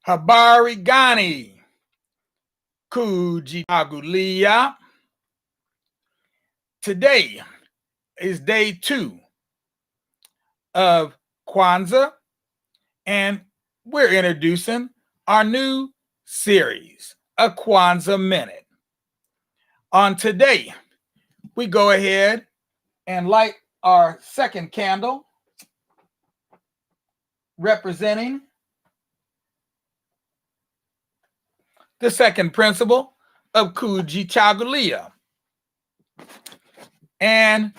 Habari gani? Kujichagulia. Today is day 2 of Kwanzaa, and we're introducing our new series, A Kwanzaa Minute. On today, we go ahead and light our second candle, representing the second principle of Kujichagulia. And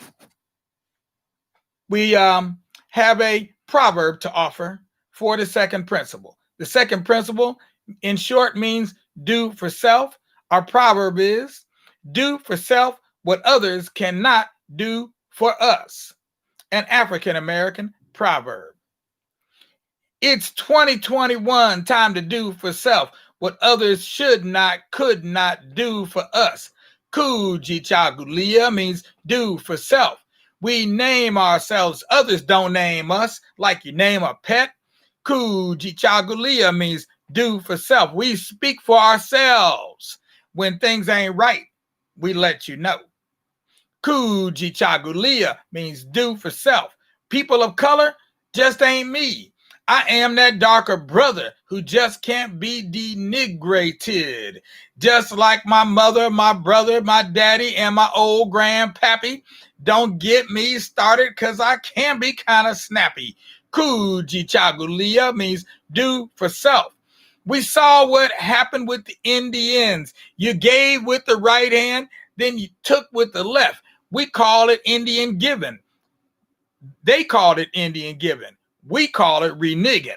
we have a proverb to offer for the second principle. The second principle, in short, means do for self. Our proverb is do for self what others cannot do for us. An African-American proverb. It's 2021, time to do for self what others should not, could not do for us. Kujichagulia means do for self. We name ourselves, others don't name us, like you name a pet. Kujichagulia means do for self. We speak for ourselves. When things ain't right, we let you know. Kujichagulia means do for self. People of color just ain't me. I am that darker brother who just can't be denigrated. Just like my mother, my brother, my daddy, and my old grandpappy. Don't get me started because I can be kind of snappy. Kujichagulia means do for self. We saw what happened with the Indians. You gave with the right hand, then you took with the left. We call it Indian giving. They called it Indian giving. We call it reneging.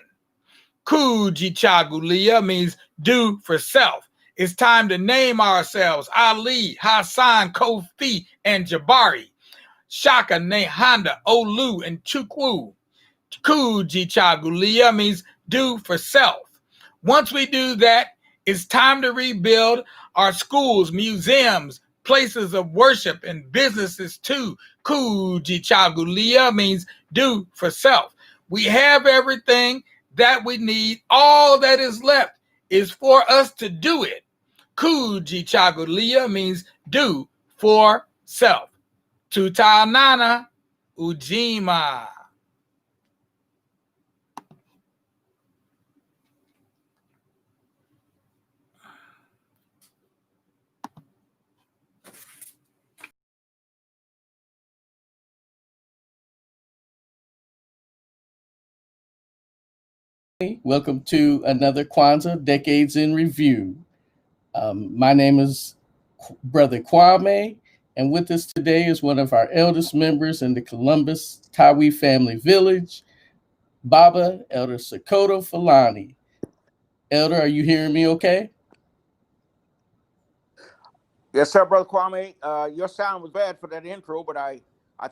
Kujichagulia means do for self. It's time to name ourselves Ali, Hassan, Kofi, and Jabari. Shaka, Nehanda, Olu, and Chukwu. Kujichagulia means do for self. Once we do that, it's time to rebuild our schools, museums, places of worship, and businesses too. Kujichagulia means do for self. We have everything that we need. All that is left is for us to do it. Kujichagulia means do for self. Tutanana Ujima. Welcome to another Kwanzaa Decades in Review. My name is Brother Kwame, and with us today is one of our eldest members in the Columbus Tawi family village, Baba Elder Sokoto Falani. Elder, are you hearing me okay? Yes, sir, Brother Kwame. Your sound was bad for that intro, but I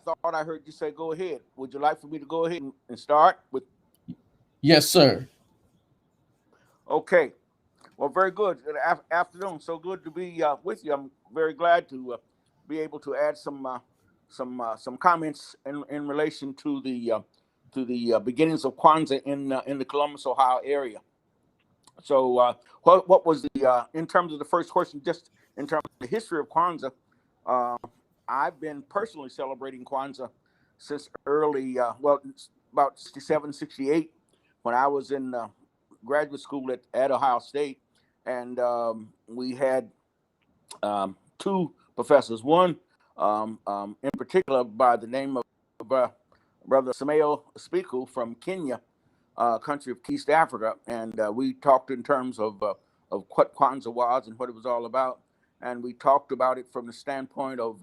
thought I heard you say go ahead. Would you like for me to go ahead and start with? Yes, sir. Okay. Well, very good. Good afternoon. So good to be with you. I'm very glad to be able to add some comments in relation to the beginnings of Kwanzaa in the Columbus, Ohio area. So, what was the in terms of the first question? Just in terms of the history of Kwanzaa, I've been personally celebrating Kwanzaa since early, about 67, 68, when I was in graduate school at Ohio State. And we had 2 professors, one in particular by the name of Brother Samuel Spiku from Kenya, country of East Africa. And we talked in terms of what Kwanzaa was and what it was all about. And we talked about it from the standpoint of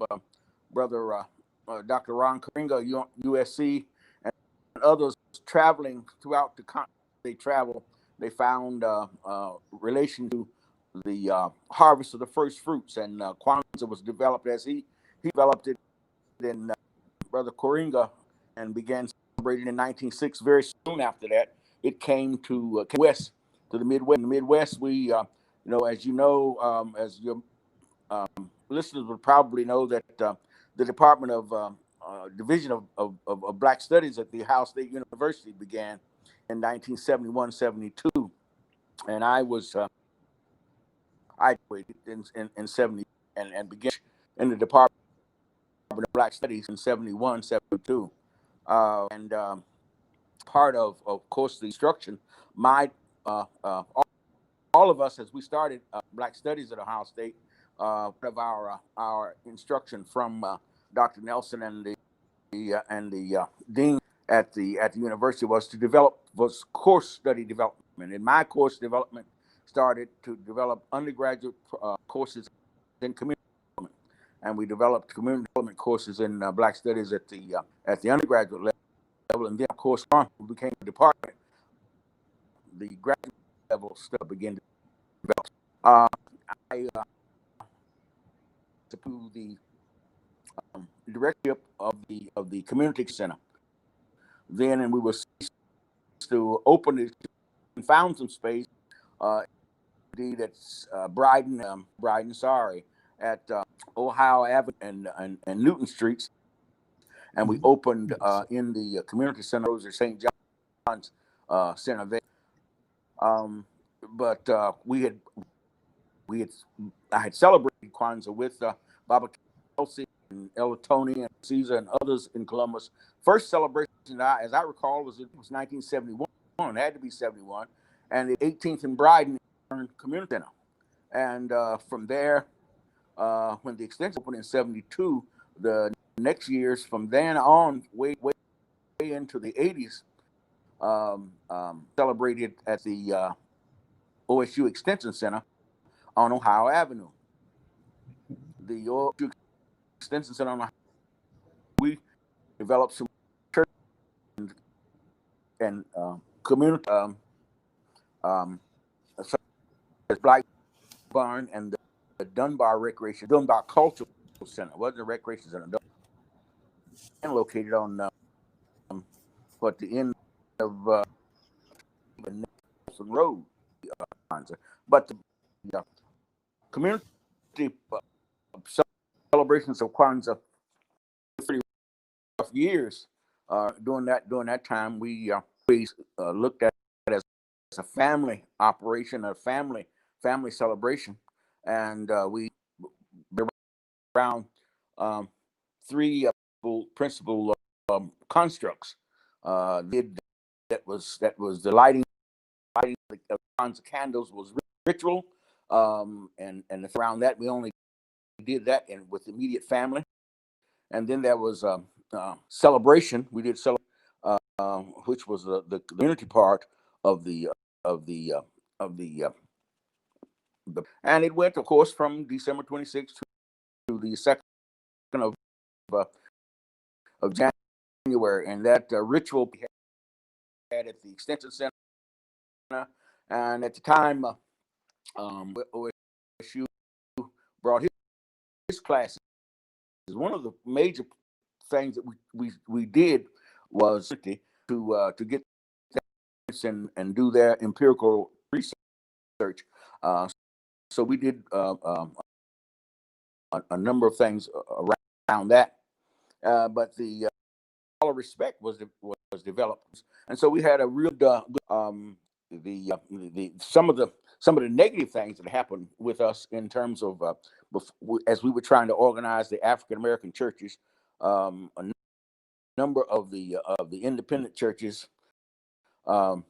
Brother Dr. Ron Karinga, USC, and others traveling throughout the continent. They travel. They found relation to the harvest of the first fruits, and Kwanzaa was developed as he developed it in Brother Karinga, and began celebrating in 1906. Very soon after that, it came to west, to the Midwest. In the Midwest, we, as your listeners would probably know, that the Department of Division of Black Studies at the Ohio State University began in 1971-72. and I graduated in 70 and began in the Department of Black Studies in 71, 72. And part of course, the instruction, all of us, as we started Black Studies at Ohio State, of our instruction from Dr. Nelson and the dean at the university was course study development. And my course development started to develop undergraduate courses in community development, and we developed community development courses in Black Studies at the undergraduate level, and then of course we became a department. The graduate level stuff began to develop. I to the directorship of the community center then, and we were to open it and found some space. That's Bryden, at Ohio Avenue and Newton Streets, and we opened in the community center, St. John's Center there. But I had celebrated Kwanzaa with Baba Kelsey and Ella Tony and Caesar and others in Columbus. First celebration, as I recall, was 1971. It had to be 71, and the 18th and Bryden Community Center. And from there, when the extension opened in 72, the next years from then on, way into the 80s, celebrated at the OSU Extension Center on Ohio Avenue. The OSU Extension Center on Ohio, we developed some church and community, such as Black Barn and the Dunbar Cultural Center. It wasn't a recreation center, and located on the end of Nelson Road. But the community celebrations of Kwanzaa, 30 years. During that time, we always looked at it as a family operation, a family celebration, and we around three principal constructs. That was the lighting of Kwanzaa candles was ritual, and around that we only did that with immediate family, and then there was celebration. We did celebrate, which was the community part of the and it went, of course, from December 26th to the 2nd of January, and that ritual we had at the Extension Center, and at the time, OSU brought his classes. One of the major things that we did was to get and do their empirical research. So we did a number of things around that, but the all of respect was developed, and so we had a real some of the negative things that happened with us in terms of as we were trying to organize the African American churches. A number of the independent churches don't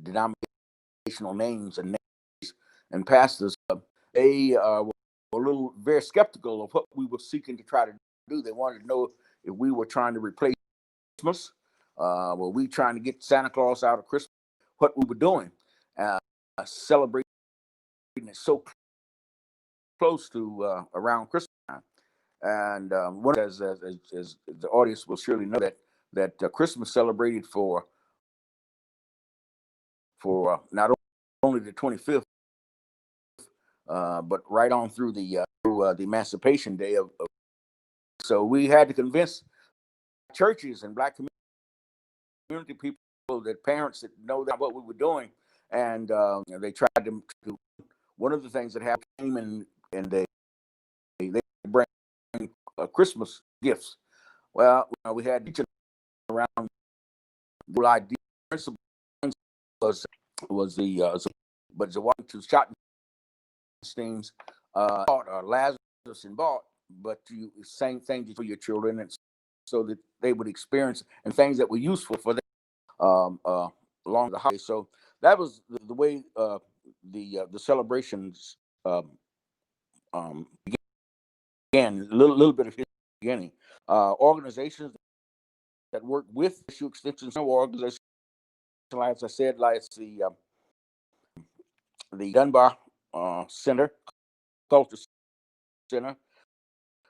denominational names and pastors. They were a little very skeptical of what we were seeking to try to do. They wanted to know if we were trying to replace Christmas. Were we trying to get Santa Claus out of Christmas? What we were doing, celebrating it so close to around Christmas time. And as the audience will surely know that Christmas celebrated for not only the 25th, but right on through the Emancipation Day so we had to convince churches and Black community people, that parents that know that what we were doing, and they tried to do. One of the things that happened, and they bring Christmas gifts. Well, we had around the idea principles was the but the one to shot things or Lazarus and bought, but you same thing for your children, and so that they would experience and things that were useful for them along the holiday. So that was the way the celebrations began. A little bit of history beginning. Organizations that work with issue extensions or organizations, as I said, like the Dunbar Center, Culture Center,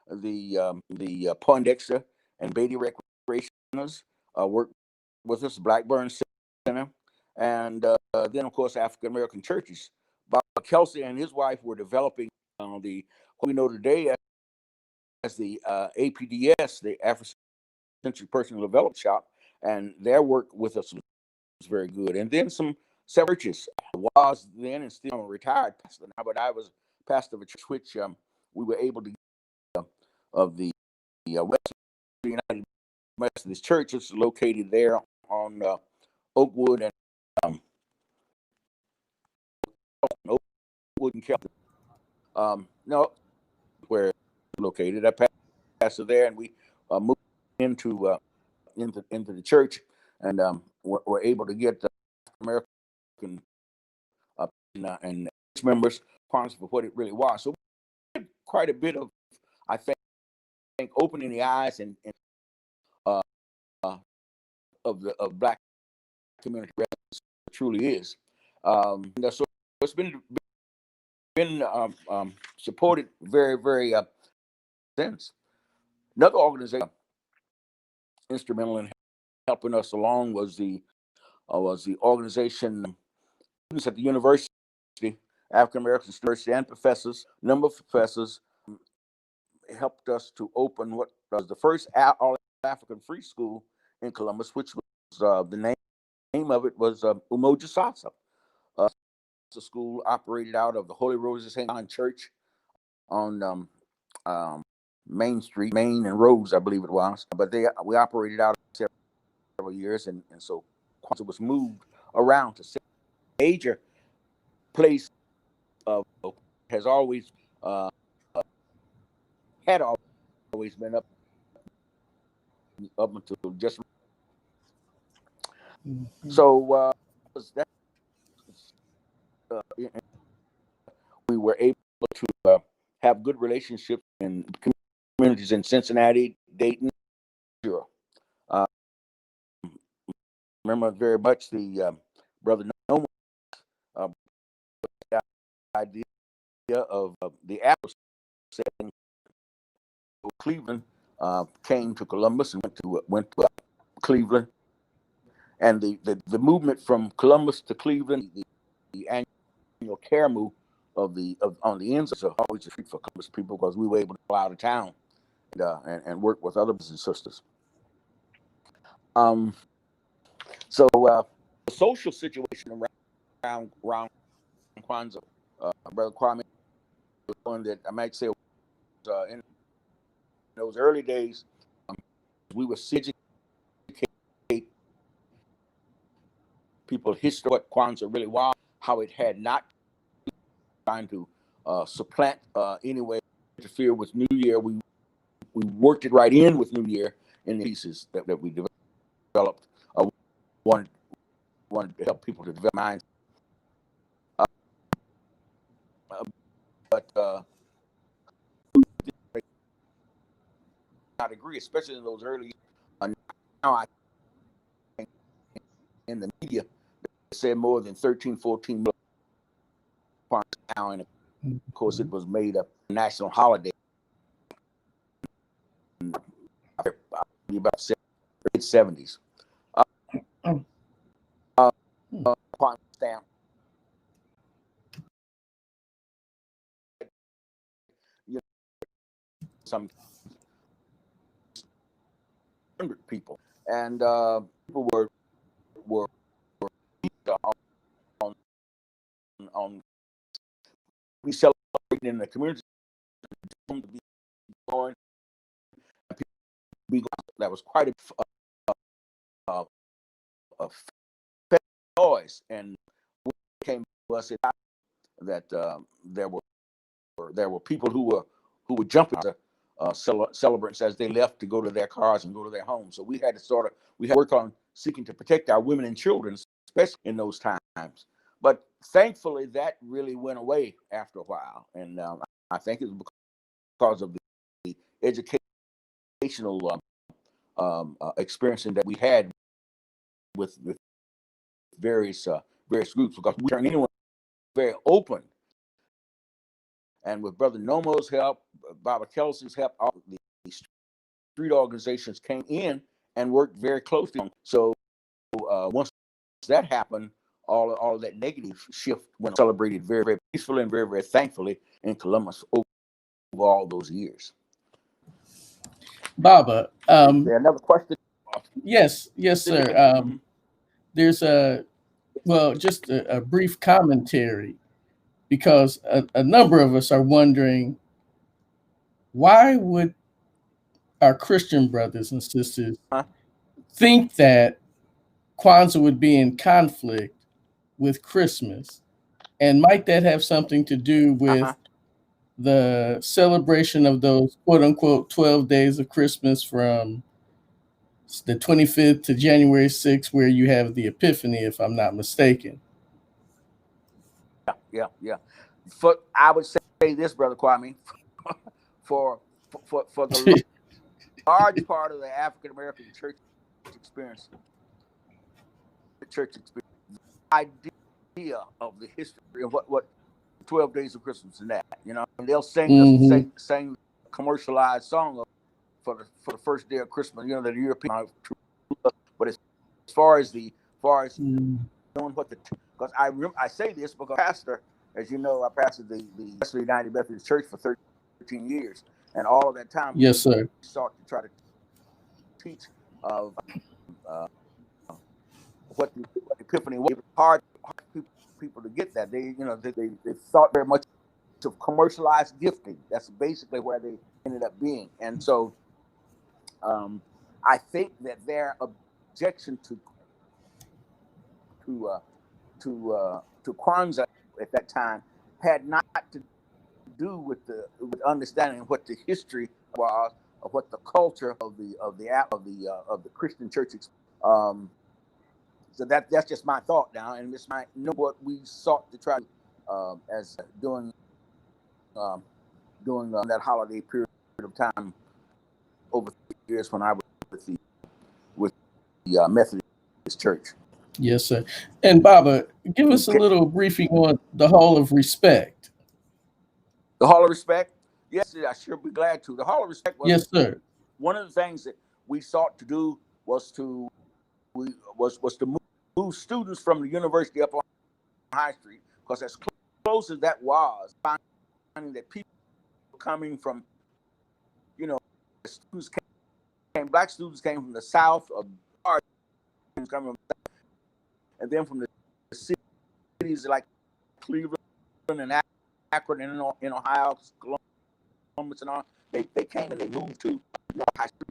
the Poindexter and Beatty Recreationers work with us, Blackburn Center, and then of course African American churches. Bob Kelsey and his wife were developing what we know today as the APDS, the African Century Personal Development Shop, and their work with us was very good. And then several churches. I was then and still a retired pastor now, but I was pastor of a church which we were able to get of the West United Methodist Church. It's located there on Oakwood and Oakwood and Kelton. No, where it's located. I pastor there, and we moved into the church, and we're able to get American and members responsible for what it really was. So we did quite a bit of, I think opening the eyes and of Black community residents. It truly is. So it's been supported very, very since. Another organization instrumental in helping us along was the organization students at the university, African American students and professors, number of professors, helped us to open what was the first all African free school in Columbus, which was the name of it was Nguzo Saba. The school operated out of the Holy Roses St. John Church on Main Street, Main and Rose, I believe it was. But we operated out several years, and so Kwanzaa was moved around to major place has always had always been up until just so that we were able to have good relationships in communities in Cincinnati, Dayton, Zero. Remember very much the brother Noma idea of the Apple setting. Cleveland came to Columbus and went to Cleveland, and the movement from Columbus to Cleveland, the annual care move on the ends are always a treat for Columbus people because we were able to go out of town and work with other brothers and sisters. So the social situation around Kwanzaa, Brother Kwame, was one that I might say was in those early days. We were educating people history what Kwanzaa really was, how it had not trying to supplant anyway, interfere with New Year. We worked it right in with New Year in the pieces that we developed. Wanted to help people to develop minds. But not agree, especially in those early years. Now I think in the media they said more than 13, 14 million now, and of course it was made a national holiday. About the 70s. Stamp. You know, some 100 people, and people were on we celebrating in the community to be going. That was quite a joy place. And we came to us that there were people who were jumping celebrants as they left to go to their cars and go to their homes. So we had to work on seeking to protect our women and children, especially in those times. But thankfully, that really went away after a while, and I think it was because of the educational experiencing that we had with various groups, because we turned anyone very open. And with Brother Nomo's help, Baba Kelsey's help, all the street organizations came in and worked very closely. So once that happened, all of that negative shift went celebrated very, very peacefully and very, very thankfully in Columbus over all those years. Baba, Is there another question? yes, sir. There's just a brief commentary, because a number of us are wondering, why would our Christian brothers and sisters think that Kwanzaa would be in conflict with Christmas? And might that have something to do with the celebration of those quote unquote 12 days of Christmas from the 25th to January 6th, where you have the Epiphany, if I'm not mistaken? Yeah. I would say this, Brother Kwame, for the large part of the African American church experience, the idea of the history of what 12 days of Christmas and that, and they'll sing commercialized song for the first day of Christmas, the European. But as far as knowing what because I say this because pastor, as you know, I pastored the Wesley United Methodist Church for 13 years, and all of that time, yes, sir, sought to try to teach of what the Epiphany was. It was hard people to get that. They thought very much of commercialized gifting. That's basically where they ended up being, and so I think that their objection to Kwanzaa at that time had not to do with understanding what the history was, of what the culture of the Christian church. So that's just my thought now, and this might know what we sought to try as during that holiday period of time over 3 years when I was with the Methodist Church. Yes, sir. And Baba, give us a little briefing on the Hall of Respect. The Hall of Respect? Yes, I sure be glad to. The Hall of Respect was, yes, sir, one of the things that we sought to do was to move students from the university up on High Street, because as close as that was, finding that people coming from, black students came from the South, and then from the cities like Cleveland and Akron and in Ohio, Columbus and all, they came and they moved to High Street,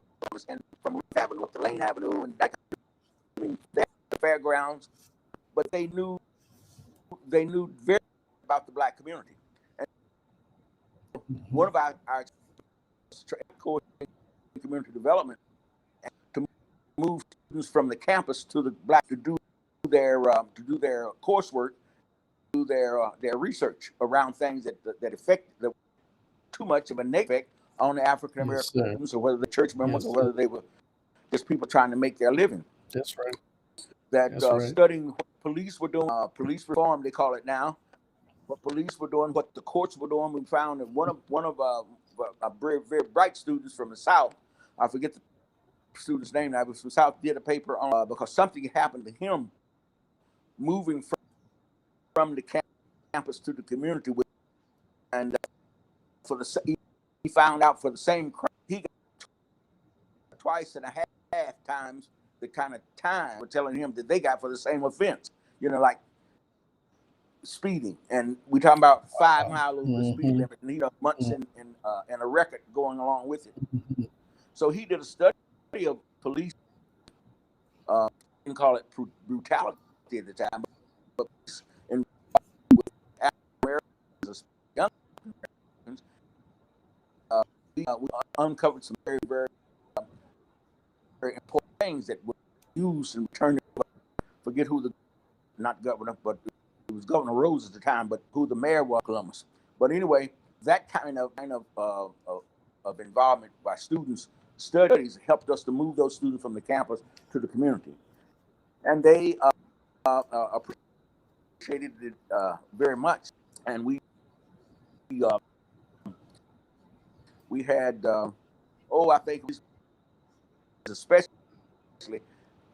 and from Ruth Avenue up to Lane Avenue and that, the fairgrounds, but they knew very about the black community. And one of our core community development to move students from the campus to the black to do their coursework, do their research around things that affect too much of a negative effect on the African Americans, or whether the church members, or whether they were just people trying to make their living. That's right. Studying what police were doing, police reform they call it now. What police were doing, what the courts were doing. We found that one of very, very bright students from the South, I forget the student's name now, but from the South, did a paper on because something happened to him moving from the campus to the community, and he found out for the same crime he got twice and a half times the kind of time we're telling him that they got for the same offense. Like speeding, and we talking about 5 mile over the speed limit, and he got months and a record going along with it. So he did a study of police, didn't call it brutality at the time, in Americans, young Americans, we uncovered some very, very, very important things that were used in return. Forget who the, not governor, but it was Governor Rose at the time, but who the mayor was, Columbus. But anyway, that kind of involvement by students' studies helped us to move those students from the campus to the community, and they appreciated it very much. And we had I think especially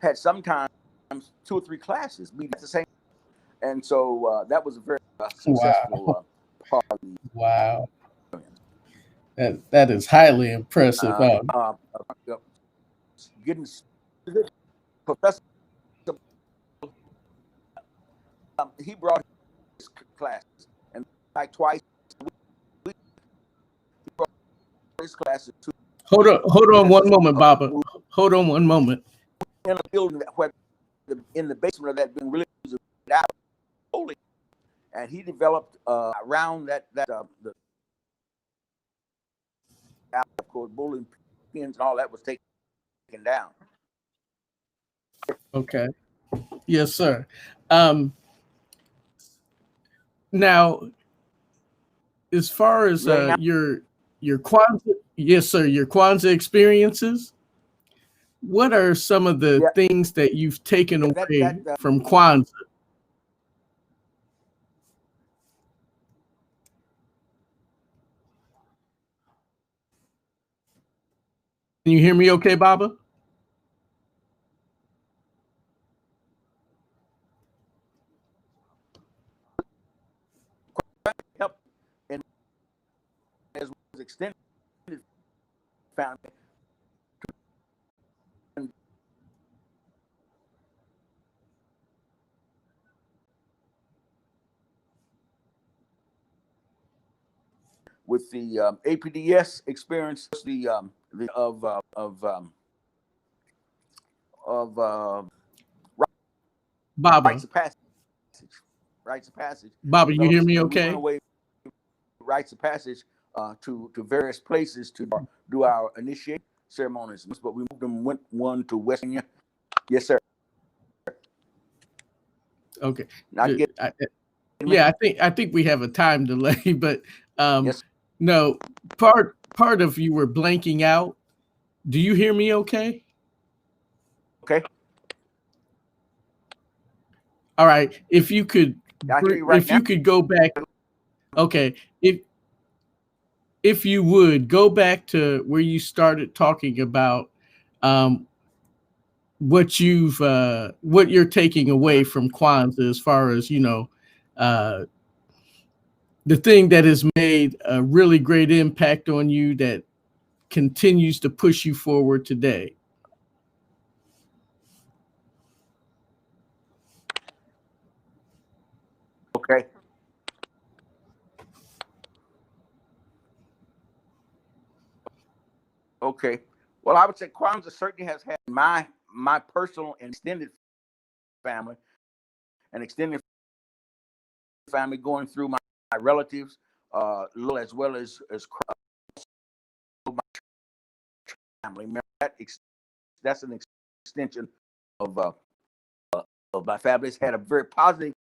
had sometimes 2 or 3 classes be at the same, and so that was a very successful part of the. Wow. That is highly impressive. Getting professor, he brought his classes, and like twice a week, he brought his classes to. Hold on one moment, Baba. Hold on one moment. In a building that where in the basement of that building really was out, and he developed around that the of course bowling pins and all that was taken down. Okay. Yes, sir. Now, as far as your Kwanzaa, yes, sir, your Kwanzaa experiences, what are some of the things that you've taken away from Kwanzaa? Can you hear me okay, Baba? Help and as was extended family with the APDS experience, Baba. rites of passage. Baba, you hear me okay? We went away rites of passage to various places to do our initiation ceremonies, but we moved them one to West Virginia. Yes, sir. Okay. I think we have a time delay, but yes. No, part of you were blanking out. Do you hear me okay? Okay. All right. If you could you could go back. Okay. If you would go back to where you started talking about what you're taking away from Kwanzaa as far as, the thing that has made a really great impact on you that continues to push you forward today. Okay. Okay. Well, I would say Kwanzaa certainly has had my personal and extended family, going through my relatives, as well as my family. That's an extension of my family. It's had a very positive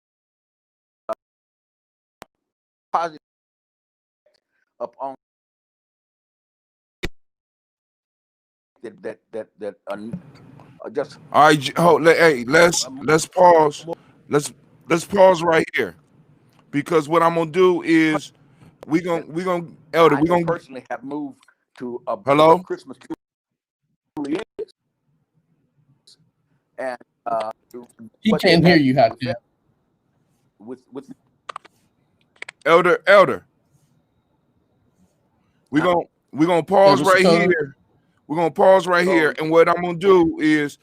upon that just. All right, hey, let's pause. Let's pause right here, because what I'm gonna do is we gonna Elder. I personally have moved to a hello. Christmas truly is, and he can't hear you, Hatem. With Elder. We're gonna pause right here. We're gonna pause right here, and what I'm gonna do is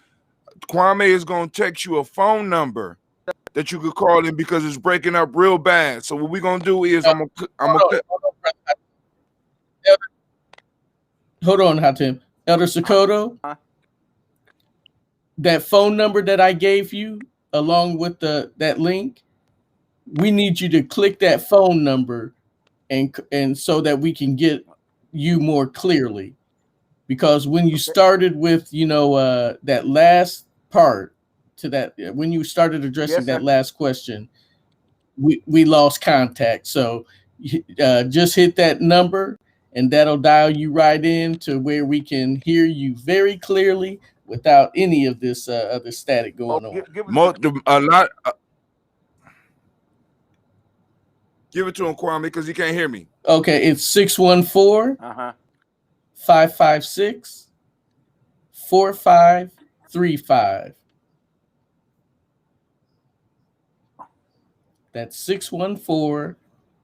Kwame is gonna text you a phone number that you could call in because it's breaking up real bad. So what we're gonna do is I'm gonna hold on, Hatem. Elder Sokoto, that phone number that I gave you along with that link, we need you to click that phone number and so that we can get you more clearly. Because when you started with, that last part to that, when you started addressing that last question, we lost contact. So just hit that number and that'll dial you right in to where we can hear you very clearly without any of this other static going on. Give it to him, Kwame, because he can't hear me. Okay, it's 614 556 4535. That's 614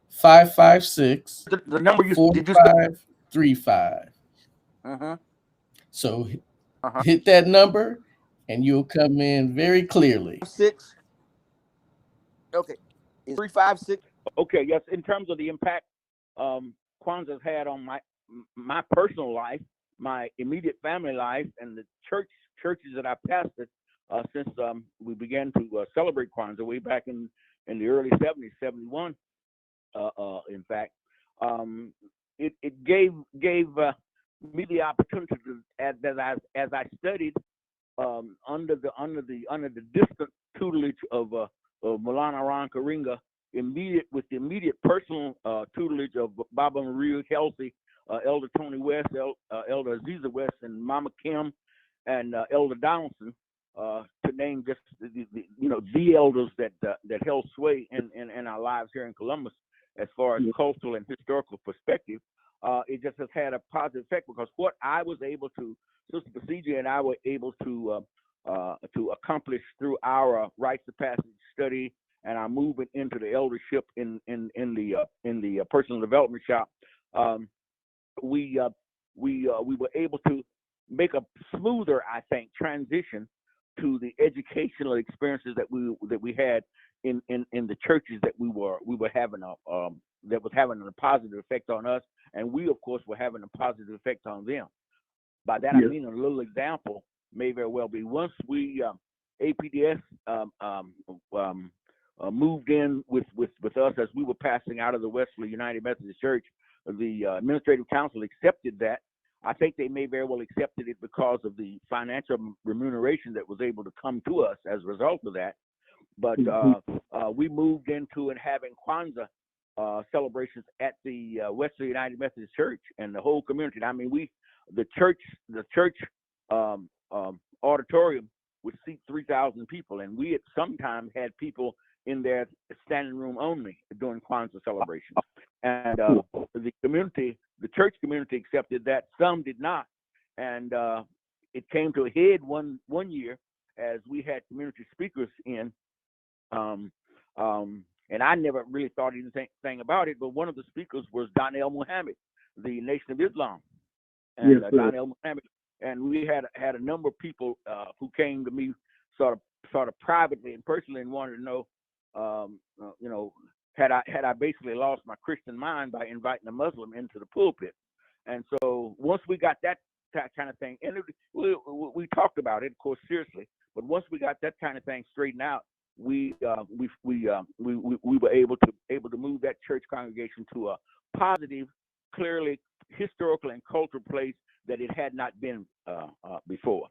556 the number you 4535. So hit that number and you'll come in very clearly. 6. Okay. It's 356. Okay, yes. In terms of the impact Kwanzaa's had on my personal life, my immediate family life, and the churches that I pastored since we began to celebrate Kwanzaa way back in the early 70s, 71. In fact, it gave me the opportunity to, as I studied under the distant tutelage of Maulana Ron Karinga, with the immediate personal tutelage of Baba Maria Kelsey, Elder Tony West, Elder Aziza West, and Mama Kim, and Elder Donaldson, to name just the elders that held sway in our lives here in Columbus, as far as cultural and historical perspective. It just has had a positive effect, because what I was able to, Sister Besiege and I were able to accomplish through our rites of passage study and our movement into the eldership in the personal development shop, we were able to make a smoother, I think, transition to the educational experiences that we had in the churches that we were having that was having a positive effect on us, and we of course were having a positive effect on them. By that I mean, a little example may very well be, once we APDS moved in with us as we were passing out of the Wesley United Methodist Church, the administrative council accepted that. I think they may very well accepted it because of the financial remuneration that was able to come to us as a result of that. But we moved into and having Kwanzaa celebrations at the Wesley United Methodist Church, and the whole community. I mean, the church auditorium would seat 3,000 people, and we at sometimes had people in there standing room only during Kwanzaa celebration. And the church community accepted that. Some did not, and it came to a head one year as we had community speakers in. And I never really thought anything about it, but one of the speakers was Donnell Muhammad, the Nation of Islam, and Donnell Muhammad. And we had a number of people who came to me sort of privately and personally, and wanted to know, had I basically lost my Christian mind by inviting a Muslim into the pulpit. And so once we got that kind of thing, and we talked about it, of course, seriously, but once we got that kind of thing straightened out, we were able to move that church congregation to a positive, clearly historical and cultural place that it had not been before.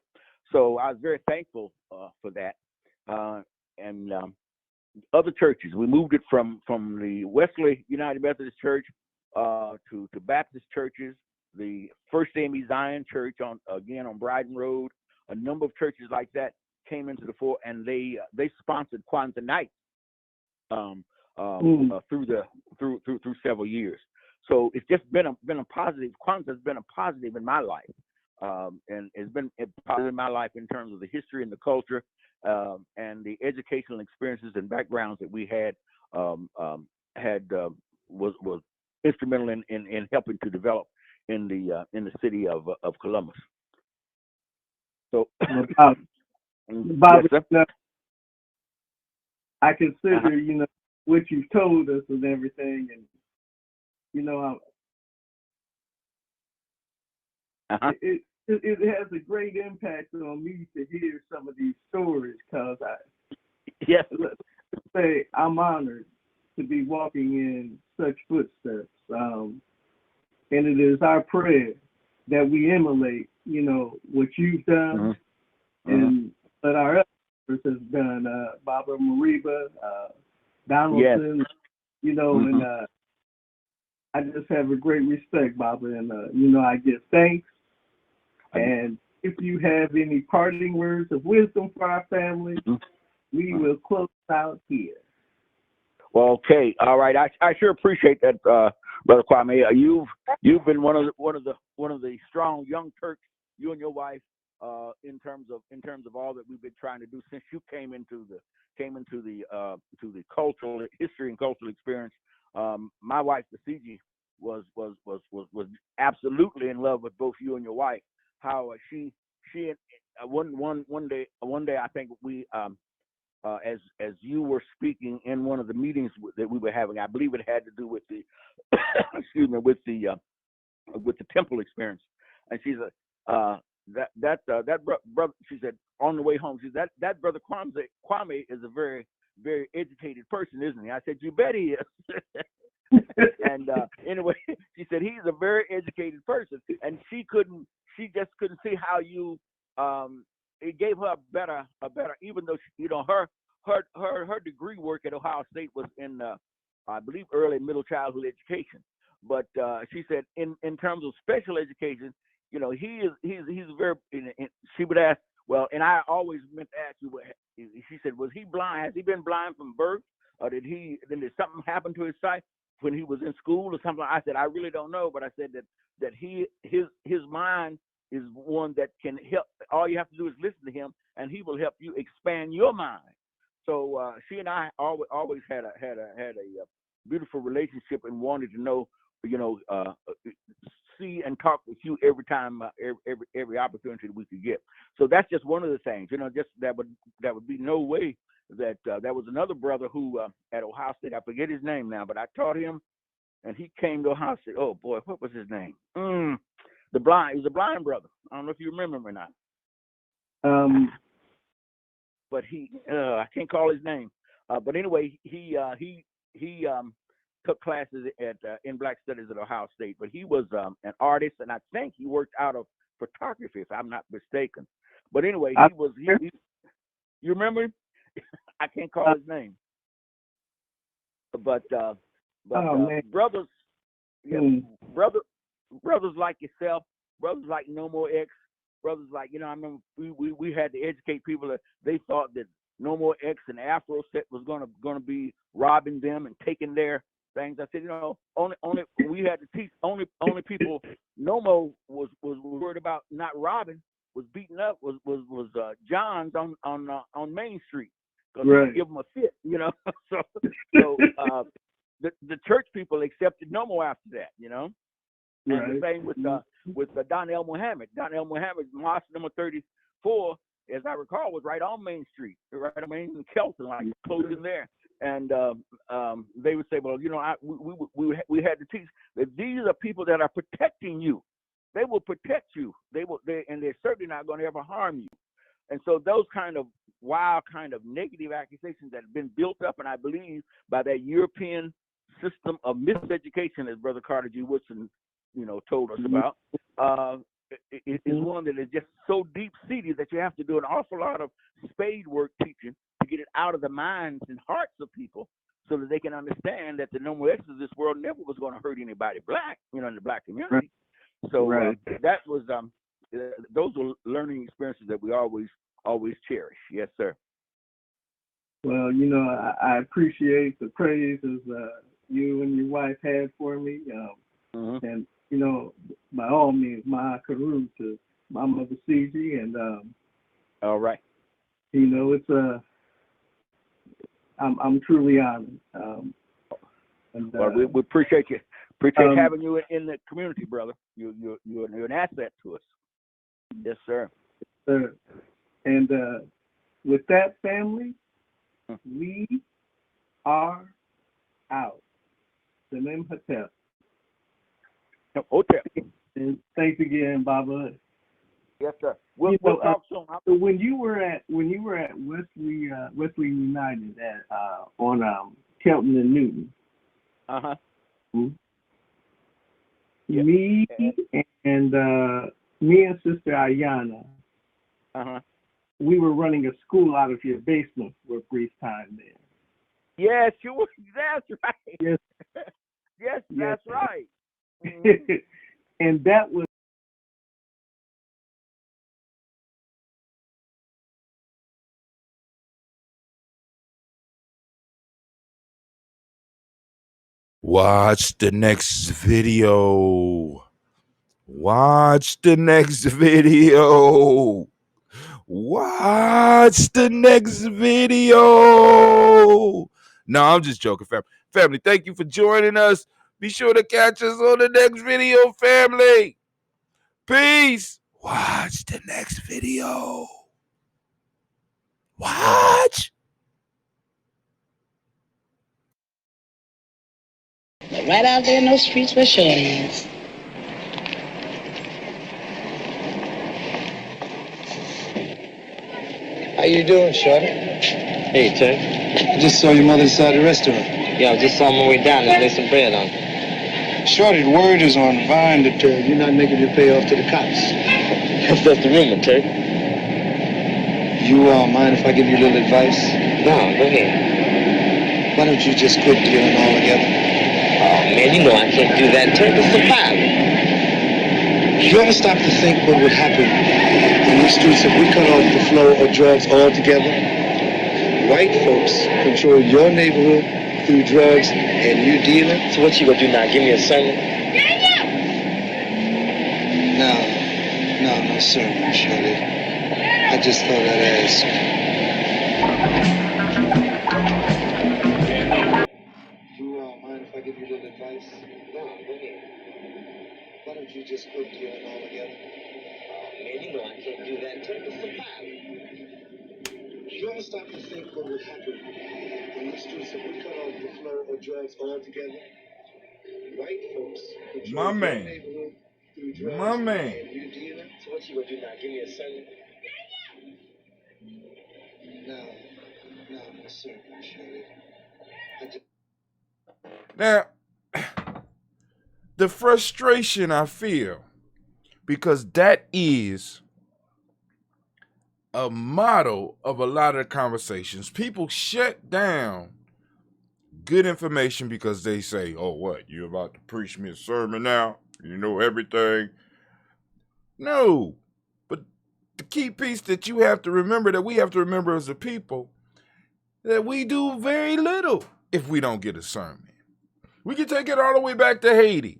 So I was very thankful for that. And other churches, we moved it from the Wesley United Methodist Church to Baptist churches, the First Amy Zion Church on Bryden Road. A number of churches like that came into the fore, and they sponsored Kwanzaa nights through several years. So it's just been a positive. Kwanzaa's been a positive in my life, and it's been a positive in my life in terms of the history and the culture, and the educational experiences and backgrounds that we had was instrumental in helping to develop in the city of Columbus. So, Bob, yes, I consider what you've told us and everything, and it has a great impact on me to hear some of these stories, because Yes. Let's say I'm honored to be walking in such footsteps. And it is our prayer that we emulate, what you've done and what our elders have done, Baba Mariba, Donaldson, and I just have a great respect, Baba, and, I give thanks. And if you have any parting words of wisdom for our family, we will close out here. Well, okay, all right. I sure appreciate that, Brother Kwame. You've been one of the strong young Turks, you and your wife, in terms of all that we've been trying to do since you came into the cultural history and cultural experience. My wife, the CG, was absolutely in love with both you and your wife. How she one day I think we as you were speaking in one of the meetings that we were having, I believe it had to do with the excuse me, with the temple experience, and she said that brother, she said on the way home, she said that brother Kwame is a very, very educated person, isn't he? I said, you bet he is. And anyway, she said he's a very educated person, and she just couldn't see how you it gave her a better even though she, her degree work at Ohio State was in I believe early and middle childhood education, but she said in terms of special education, he's very. She would ask, well, and I always meant to ask you. She said, was he blind? Has he been blind from birth, or did something happen to his sight when he was in school or something? I said, I really don't know, but I said that his mind is one that can help. All you have to do is listen to him, and he will help you expand your mind. So she and I always had a beautiful relationship and wanted to know, see and talk with you every time, every opportunity that we could get. So that's just one of the things, just that would be no way that there was another brother who at Ohio State, I forget his name now, but I taught him, and he came to Ohio State. Oh boy, what was his name? He was a blind brother. I don't know if you remember him or not. But I can't call his name. But anyway, he took classes in Black Studies at Ohio State. But he was an artist, and I think he worked out of photography, if I'm not mistaken. But anyway, you remember him? I can't call his name. But brothers, brothers like yourself, brothers like No More X, brothers like, I remember we had to educate people that they thought that No More X and Afro Set was gonna be robbing them and taking their things. I said, only we had to teach only people No More was worried about not robbing, was beating up was John's on Main Street, because he could give them a fit, so the church people accepted No More after that, And the same with Donnell Muhammad. Donnell Muhammad's mosque number 34, as I recall, was right on Main Street, right on Main and Kelton, like close in there. And they would say, well, we had to teach that these are people that are protecting you. They will protect you. And they're certainly not going to ever harm you. And so those kind of wild, kind of negative accusations that have been built up, and I believe by that European system of miseducation, as Brother Carter G. Woodson, told us about, is one that is just so deep-seated that you have to do an awful lot of spade work teaching to get it out of the minds and hearts of people, so that they can understand that the No More X of this world never was going to hurt anybody black, in the black community. So that was those were learning experiences that we always cherish. Yes, sir. Well, I appreciate the praises you and your wife had for me, and by all means, my karu to my mother CG, and all right. It's I'm truly honored. Well, we appreciate you. Appreciate having you in the community, brother. You're an asset to us. Yes, sir. Sir. And with that, family, we are out. The name Hotel. Hotel. And thanks again, Baba. Yes, sir. We'll talk soon. So when you were at Wesley United on Kelton and Newton. Uh-huh. Me and Sister Ayana. Uh-huh. We were running a school out of your basement for a brief time there. Yes, you were. That's right. Yes. Yes, that's right. And that was. Watch the next video. Watch the next video. Watch the next video. No, I'm just joking, family. Family, thank you for joining us. Be sure to catch us on the next video, family. Peace. Watch the next video. Watch. Right out there in those streets where Shorty is. How you doing, Shorty? Hey, Ted. I just saw your mother inside the restaurant. Yeah, I just saw my way down and laid some bread on. Shorty, the word is on Vine that you're not making your payoff to the cops. That's just the rumor, Ted. You mind if I give you a little advice? No, go ahead. Why don't you just quit dealing altogether? Oh, man, you know I can't do that, Ted. It's a pilot. You ever stop to think what would happen in these streets if we cut off the flow of drugs altogether? White folks control your neighborhood through drugs and you dealing. So what you gonna do now? Give me a sermon? No sermon, Shorty. I just thought I'd ask. You mind if I give you a little advice? No, go ahead. Why don't you just quit dealing altogether? Oh, man, you know I can't do that, Ted. It's a pilot. You ever stop to think what would happen in these streets if we cut off the flow of drugs altogether? White folks control My your man. neighborhood through drugs My man. and you dealing. So what you gonna do now? Give me a sermon? No sermon, Shorty. I just... Now, the frustration I feel, because that is a model of a lot of conversations. People shut down good information because they say, oh, what, you about to preach me a sermon now? You know everything? No. But the key piece that you have to remember, that we have to remember as a people, that we do very little if we don't get a sermon. We can take it all the way back to Haiti.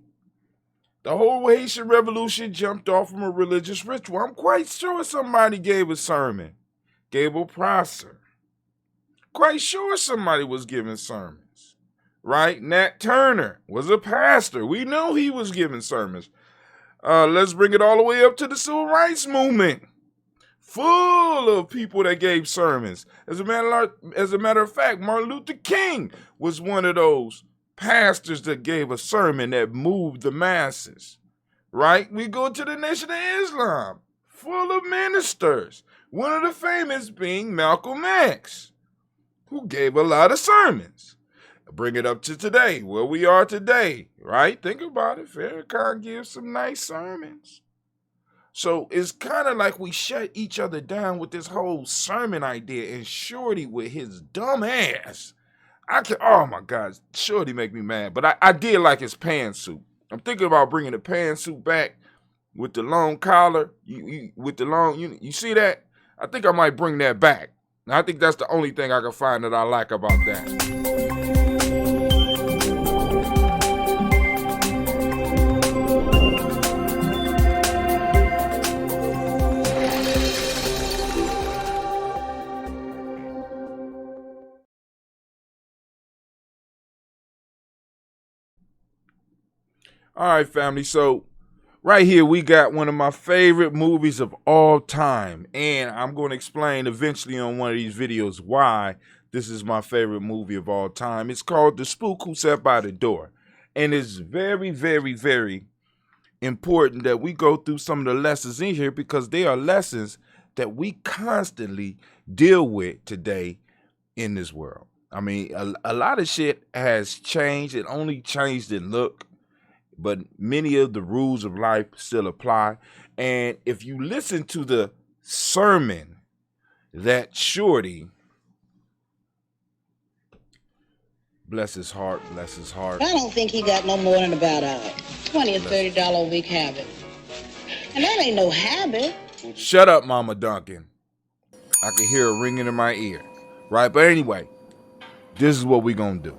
The whole Haitian Revolution jumped off from a religious ritual. I'm quite sure somebody gave a sermon. Gable Prosser. Quite sure somebody was giving sermons. Right? Nat Turner was a pastor. We know he was giving sermons. Let's bring it all the way up to the Civil Rights Movement. Full of people that gave sermons. As a matter of fact, Martin Luther King was one of those pastors that gave a sermon that moved the masses, right? We go to the Nation of Islam, full of ministers. One of the famous being Malcolm X, who gave a lot of sermons. Bring it up to today, where we are today, right? Think about it. Farrakhan gives some nice sermons. So it's kind of like we shut each other down with this whole sermon idea, and Shorty with his dumb ass. Oh my God, Shorty make me mad. But I did like his pantsuit. I'm thinking about bringing the pantsuit back with the long collar. You see that? I think I might bring that back. Now, I think that's the only thing I can find that I like about that. All right, family. So right here, we got one of my favorite movies of all time. And I'm going to explain eventually on one of these videos why this is my favorite movie of all time. It's called The Spook Who Sat by the Door. And it's very, very, very important that we go through some of the lessons in here, because they are lessons that we constantly deal with today in this world. I mean, a lot of shit has changed. It only changed in look, but many of the rules of life still apply. And if you listen to the sermon that Shorty, bless his heart. I don't think he got no more than about a $20 or $30 a week habit. And that ain't no habit. Shut up, Mama Duncan. I can hear it ringing in my ear. Right? But anyway, this is what we're going to do.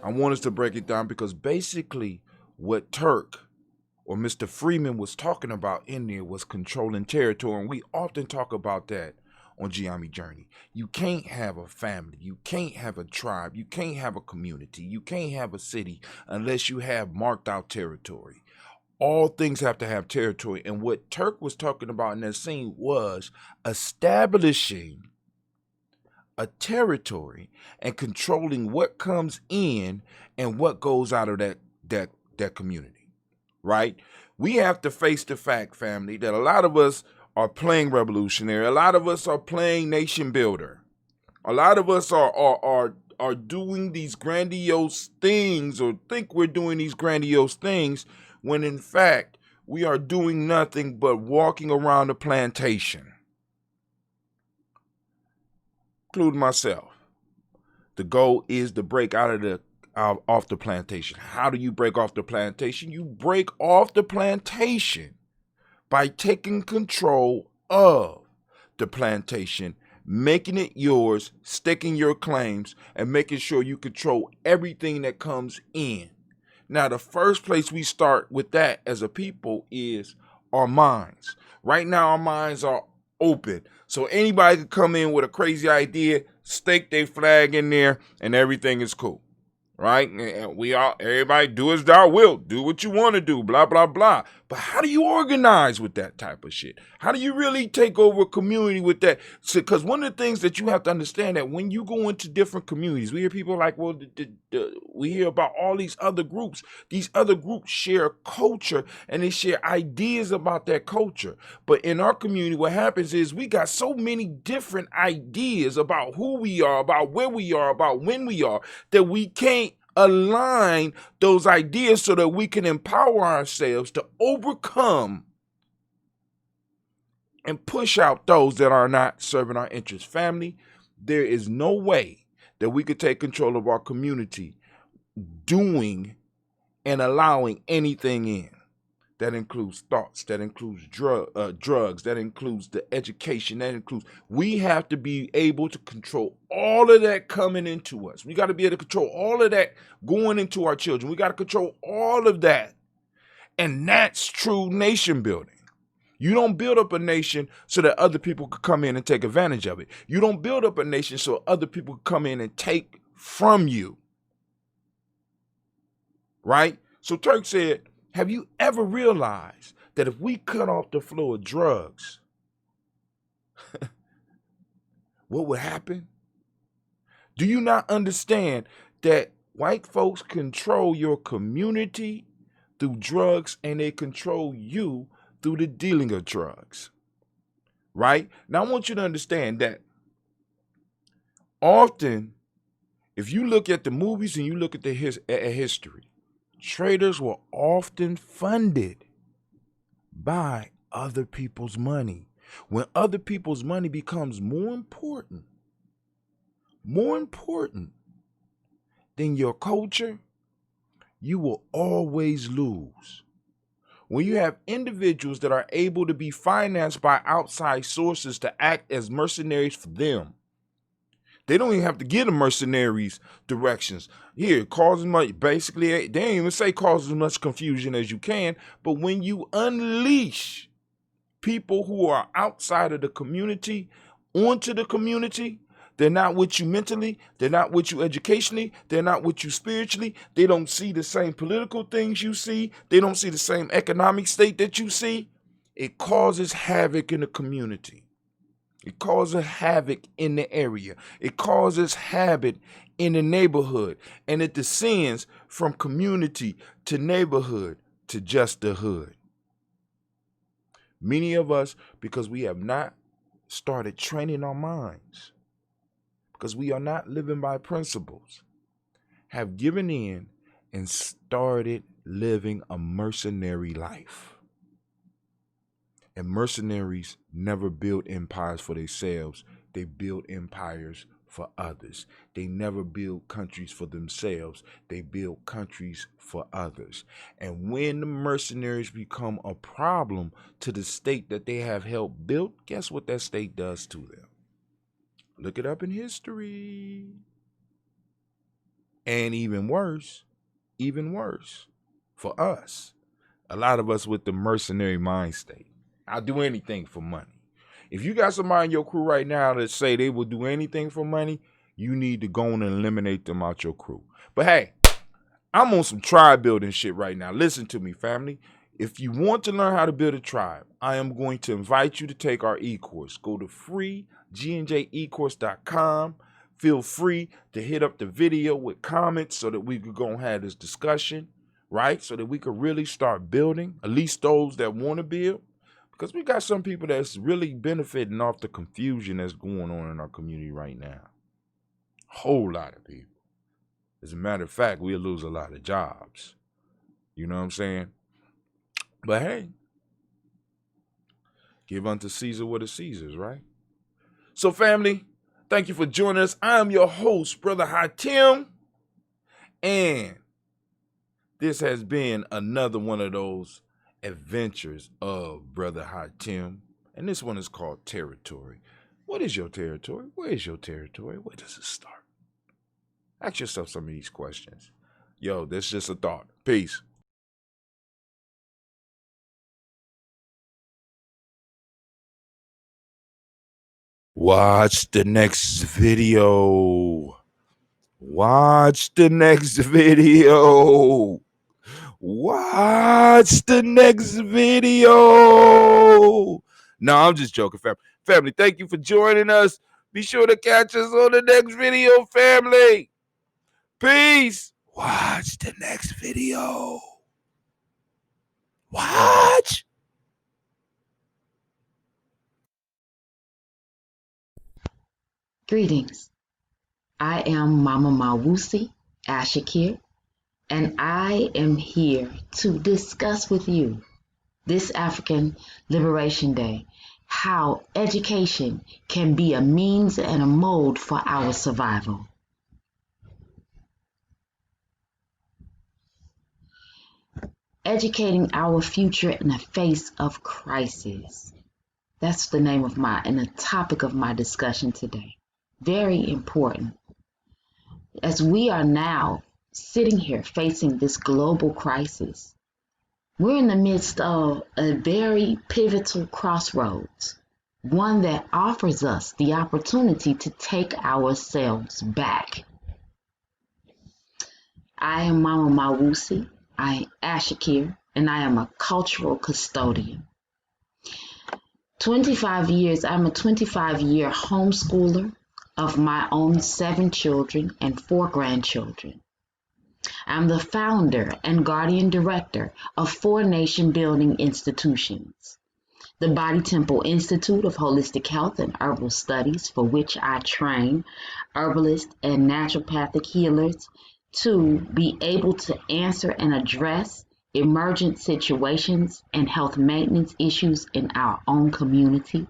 I want us to break it down, because basically what Turk or Mr. Freeman was talking about in there was controlling territory. And we often talk about that on Gye-Nyame Journey. You can't have a family. You can't have a tribe. You can't have a community. You can't have a city unless you have marked out territory. All things have to have territory. And what Turk was talking about in that scene was establishing a territory and controlling what comes in and what goes out of that community, right? We have to face the fact, family, that a lot of us are playing revolutionary. A lot of us are playing nation builder. A lot of us are doing these grandiose things, or think we're doing these grandiose things, when in fact we are doing nothing but walking around the plantation. Including myself. The goal is to break out of off the plantation. How do you break off the plantation? You break off the plantation by taking control of the plantation, making it yours, staking your claims, and making sure you control everything that comes in. Now, the first place we start with that as a people is our minds. Right now, our minds are open. So anybody could come in with a crazy idea, stake their flag in there, and everything is cool. Right? And everybody do as thou wilt. Do what you want to do, blah, blah, blah. But how do you organize with that type of shit? How do you really take over a community with that? Because one of the things that you have to understand, that when you go into different communities, we hear people like, well, we hear about all these other groups. These other groups share culture, and they share ideas about that culture. But in our community, what happens is we got so many different ideas about who we are, about where we are, about when we are, that we can't align those ideas so that we can empower ourselves to overcome and push out those that are not serving our interests. Family, there is no way that we could take control of our community doing and allowing anything in. That includes thoughts, that includes drugs, that includes the education, that includes, we have to be able to control all of that coming into us. We got to be able to control all of that going into our children. We got to control all of that. And that's true nation building. You don't build up a nation so that other people could come in and take advantage of it. You don't build up a nation so other people could come in and take from you. Right? So Turk said, have you ever realized that if we cut off the flow of drugs, what would happen? Do you not understand that white folks control your community through drugs, and they control you through the dealing of drugs? Right? Now, I want you to understand that often, if you look at the movies and you look at the history, traders were often funded by other people's money. When other people's money becomes more important than your culture, you will always lose. When you have individuals that are able to be financed by outside sources to act as mercenaries for them, they don't even have to give the mercenaries directions. Here, cause as much, basically, they didn't even say cause as much confusion as you can. But when you unleash people who are outside of the community onto the community, they're not with you mentally, they're not with you educationally, they're not with you spiritually, they don't see the same political things you see, they don't see the same economic state that you see, it causes havoc in the community. It causes havoc in the area. It causes havoc in the neighborhood. And it descends from community to neighborhood to just the hood. Many of us, because we have not started training our minds, because we are not living by principles, have given in and started living a mercenary life. And mercenaries never build empires for themselves. They build empires for others. They never build countries for themselves. They build countries for others. And when the mercenaries become a problem to the state that they have helped build, guess what that state does to them? Look it up in history. And even worse, for us, a lot of us with the mercenary mind state. I'll do anything for money. If you got somebody in your crew right now that say they will do anything for money, you need to go on and eliminate them out your crew. But hey, I'm on some tribe building shit right now. Listen to me, family. If you want to learn how to build a tribe, I am going to invite you to take our e-course. Go to freegnjecourse.com. Feel free to hit up the video with comments so that we could go and have this discussion, right? So that we could really start building, at least those that want to build. Because we got some people that's really benefiting off the confusion that's going on in our community right now. Whole lot of people. As a matter of fact, we'll lose a lot of jobs. You know what I'm saying? But hey, give unto Caesar what is Caesar's, right? So family, thank you for joining us. I am your host, Brother Hatim. And this has been another one of those adventures of Brother Hatim. And this one is called Territory. What is your territory? Where is your territory? Where does it start? Ask yourself some of these questions. Yo, that's just a thought. Peace. Watch the next video. Watch the next video. Watch the next video. No, I'm just joking, family. Family, thank you for joining us. Be sure to catch us on the next video, family. Peace. Watch the next video. Watch. Greetings. I am Mama Mawusi Ashakir, and I am here to discuss with you this African Liberation Day how education can be a means and a mode for our survival. Educating our future in the face of crisis. That's the name of and the topic of my discussion today. Very important. As we are now sitting here facing this global crisis, we're in the midst of a very pivotal crossroads, one that offers us the opportunity to take ourselves back. I am Mama Mawusi, I am Ashakir, and I am a cultural custodian. 25 years, I'm a 25-year homeschooler of my own 7 children and 4 grandchildren. I'm the founder and guardian director of 4 nation-building institutions. The Body Temple Institute of Holistic Health and Herbal Studies, for which I train herbalists and naturopathic healers to be able to answer and address emergent situations and health maintenance issues in our own community.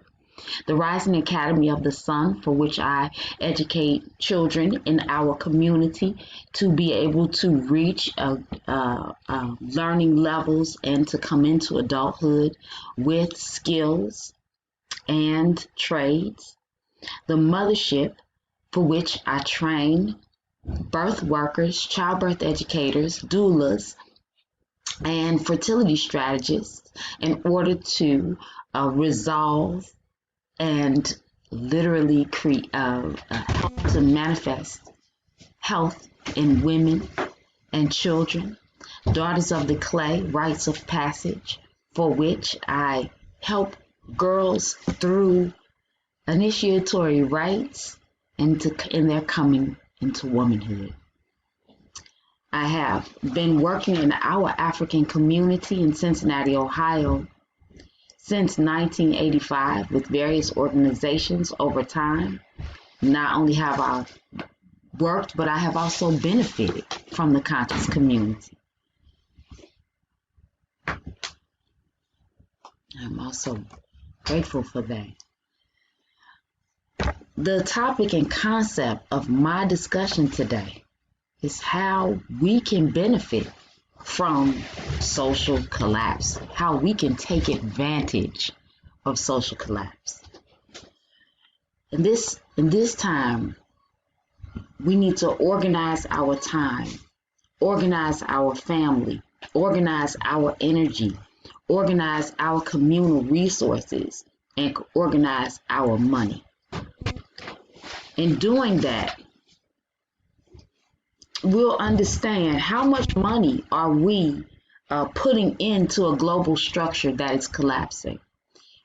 The Rising Academy of the Sun, for which I educate children in our community to be able to reach learning levels and to come into adulthood with skills and trades. The Mothership, for which I train birth workers, childbirth educators, doulas, and fertility strategists in order to resolve and literally to manifest health in women and children. Daughters of the Clay, Rites of Passage, for which I help girls through initiatory rites in their coming into womanhood. I have been working in our African community in Cincinnati, Ohio, since 1985 with various organizations over time. Not only have I worked, but I have also benefited from the conscious community. I'm also grateful for that. The topic and concept of my discussion today is how we can benefit from social collapse, how we can take advantage of social collapse. In this time, we need to organize our time, organize our family, organize our energy, organize our communal resources, and organize our money. In doing that, we'll understand how much money are we putting into a global structure that is collapsing.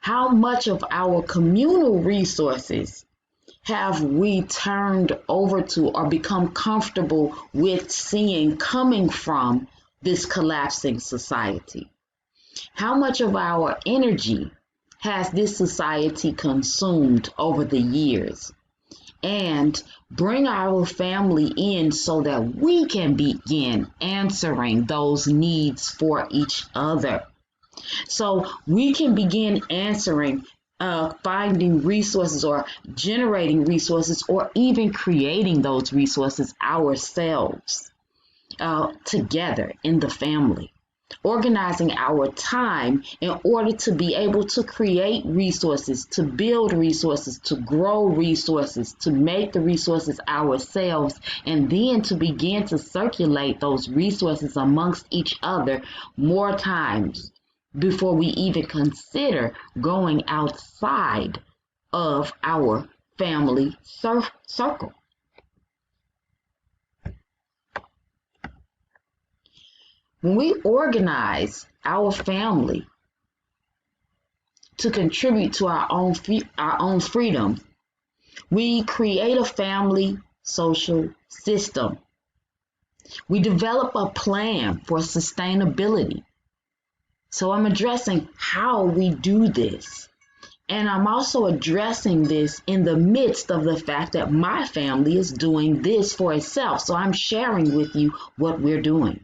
How much of our communal resources have we turned over to or become comfortable with seeing coming from this collapsing society? How much of our energy has this society consumed over the years? And bring our family in so that we can begin answering those needs for each other. So we can begin answering, finding resources or generating resources or even creating those resources ourselves together in the family. Organizing our time in order to be able to create resources, to build resources, to grow resources, to make the resources ourselves, and then to begin to circulate those resources amongst each other more times before we even consider going outside of our family circle. When we organize our family to contribute to our own freedom, we create a family social system. We develop a plan for sustainability. So I'm addressing how we do this. And I'm also addressing this in the midst of the fact that my family is doing this for itself. So I'm sharing with you what we're doing.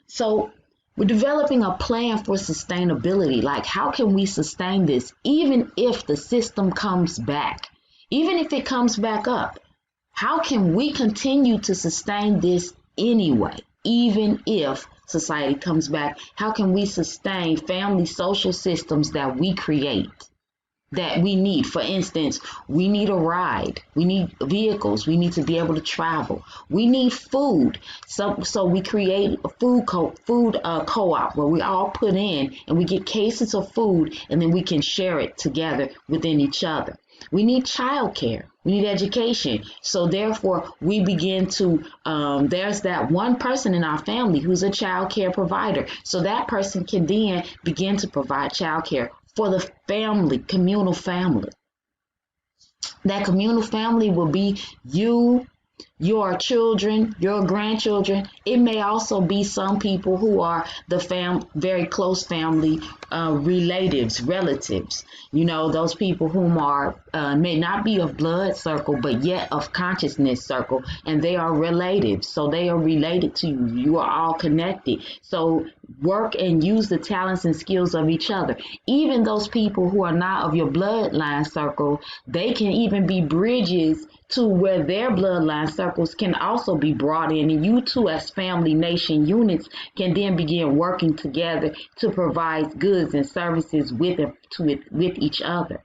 So we're developing a plan for sustainability. Like, how can we sustain this even if the system comes back? Even if it comes back up, how can we continue to sustain this anyway? Even if society comes back, how can we sustain family social systems that we create, that we need? For instance, we need a ride, we need vehicles, we need to be able to travel, we need food. So we create a food co-op where we all put in and we get cases of food and then we can share it together within each other. We need childcare. We need education. So therefore, we begin to, there's that one person in our family who's a childcare provider. So that person can then begin to provide childcare for the family, communal family. That communal family will be you, your children, your grandchildren. It may also be some people who are the very close family relatives. You know, those people whom are may not be of blood circle, but yet of consciousness circle, and they are relatives. So they are related to you. You are all connected. So work and use the talents and skills of each other. Even those people who are not of your bloodline circle, they can even be bridges to where their bloodline circles can also be brought in, and you two as family nation units can then begin working together to provide goods and services with each other.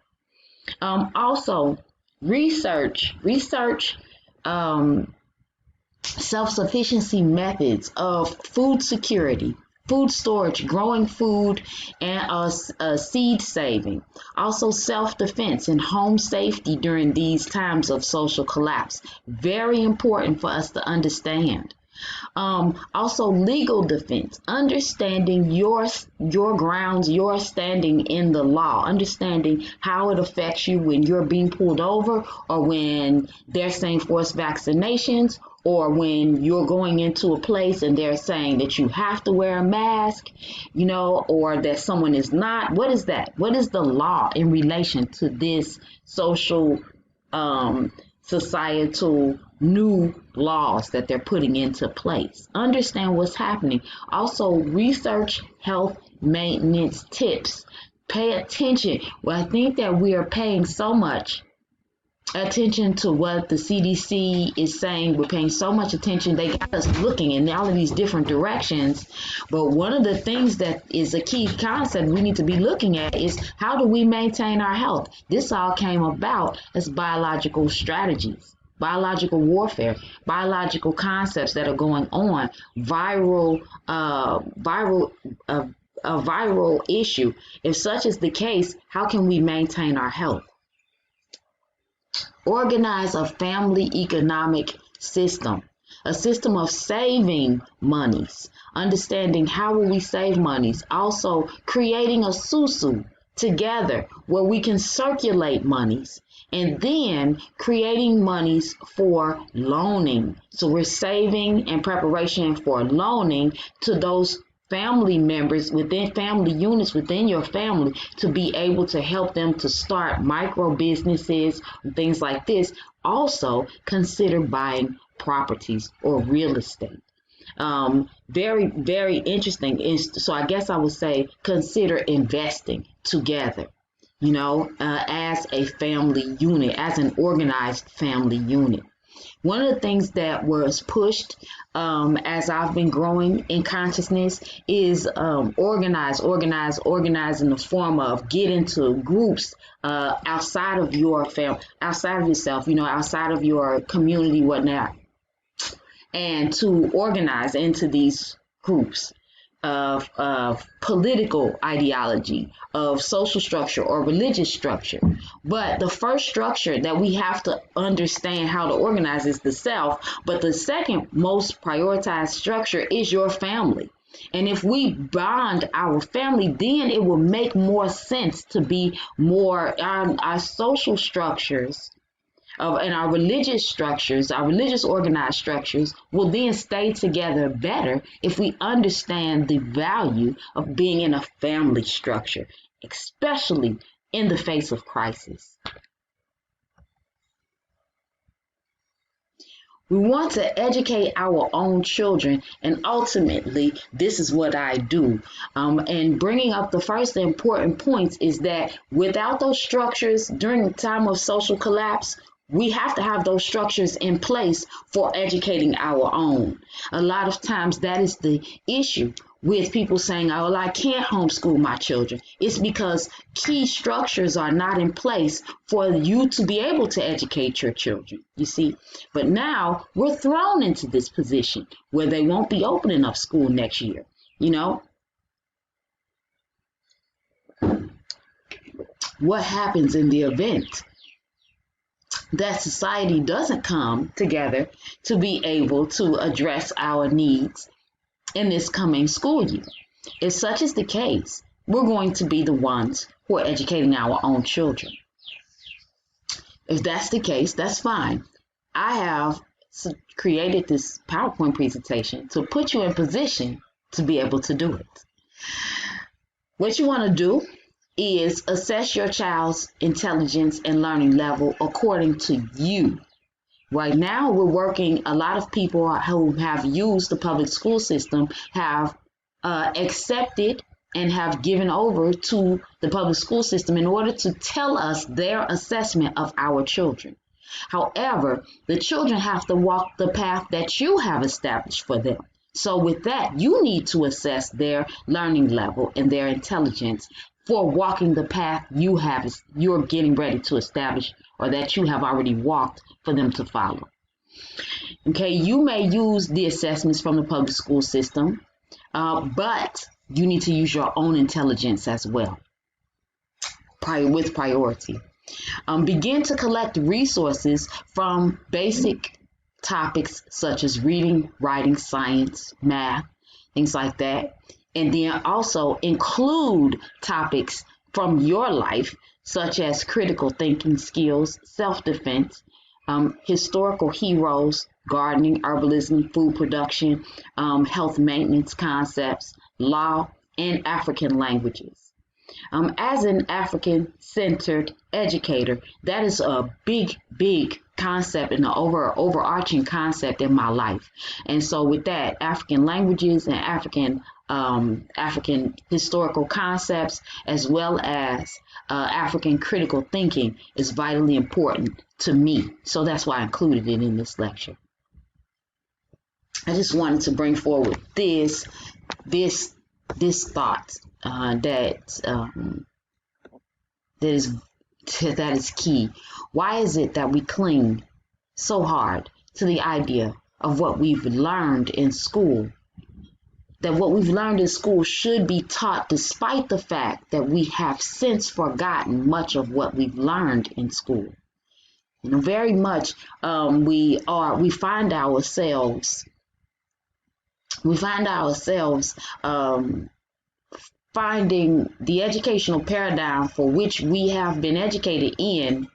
Also, research self-sufficiency methods of food security, food storage, growing food, and seed saving. Also self-defense and home safety during these times of social collapse. Very important for us to understand. Also legal defense, understanding your grounds, your standing in the law, understanding how it affects you when you're being pulled over or when they're saying forced vaccinations or when you're going into a place and they're saying that you have to wear a mask, you know, or that someone is not. What is that? What is the law in relation to this social, societal new laws that they're putting into place? Understand what's happening. Also, research health maintenance tips. Pay attention. Well, I think that we are paying so much attention to what the CDC is saying. We're paying so much attention. They got us looking in all of these different directions. But one of the things that is a key concept we need to be looking at is how do we maintain our health? This all came about as biological strategies, biological warfare, biological concepts that are going on, a viral issue. If such is the case, how can we maintain our health? Organize a family economic system, a system of saving monies, understanding how will we save monies, also creating a susu together where we can circulate monies, and then creating monies for loaning. So we're saving in preparation for loaning to those family members within family units within your family to be able to help them to start micro businesses, things like this. Also consider buying properties or real estate. Very, very interesting. So I guess I would say consider investing together, you know, as a family unit, as an organized family unit. One of the things that was pushed as I've been growing in consciousness is organize in the form of get into groups outside of your family, outside of yourself, you know, outside of your community, whatnot, and to organize into these groups of political ideology, of social structure or religious structure. But the first structure that we have to understand how to organize is the self. But the second most prioritized structure is your family. And if we bond our family, then it will make more sense to be more our social structures and our religious structures, our religious organized structures will then stay together better if we understand the value of being in a family structure, especially in the face of crisis. We want to educate our own children, and ultimately, this is what I do. And bringing up the first important points is that without those structures during the time of social collapse, we have to have those structures in place for educating our own. A lot of times that is the issue with people saying, oh, well, I can't homeschool my children. It's because key structures are not in place for you to be able to educate your children, you see. But now we're thrown into this position where they won't be opening up school next year, you know. What happens in the event that society doesn't come together to be able to address our needs in this coming school year? If such is the case, we're going to be the ones who are educating our own children. If that's the case, that's fine. I have created this PowerPoint presentation to put you in position to be able to do it. What you want to do is assess your child's intelligence and learning level according to you. Right now, we're working, a lot of people who have used the public school system have accepted and have given over to the public school system in order to tell us their assessment of our children. However, the children have to walk the path that you have established for them. So with that, you need to assess their learning level and their intelligence for walking the path you're getting ready to establish, or that you have already walked for them to follow. Okay, you may use the assessments from the public school system, but you need to use your own intelligence as well, with priority. Begin to collect resources from basic topics such as reading, writing, science, math, things like that. And then also include topics from your life, such as critical thinking skills, self-defense, historical heroes, gardening, herbalism, food production, health maintenance concepts, law, and African languages. As an African-centered educator, that is a big, big concept and an overarching concept in my life. And so with that, African languages and African historical concepts, as well as African critical thinking, is vitally important to me. So that's why I included it in this lecture. I just wanted to bring forward this thought that is key. Why is it that we cling so hard to the idea of what we've learned in school? That what we've learned in school should be taught, despite the fact that we have since forgotten much of what we've learned in school. You know, very much we find ourselves finding the educational paradigm for which we have been educated in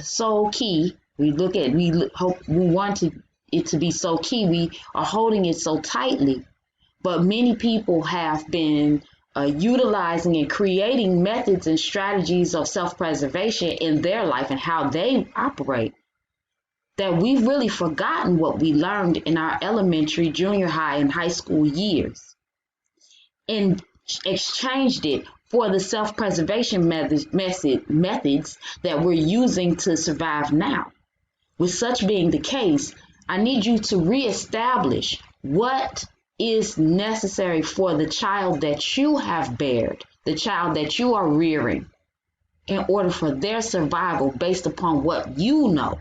so key. We want it to be so key. We are holding it so tightly, but many people have been utilizing and creating methods and strategies of self-preservation in their life and how they operate, that we've really forgotten what we learned in our elementary, junior high, and high school years, and exchanged it for the self-preservation methods that we're using to survive now. With such being the case, I need you to reestablish what is necessary for the child that you have bared, the child that you are rearing, in order for their survival based upon what you know.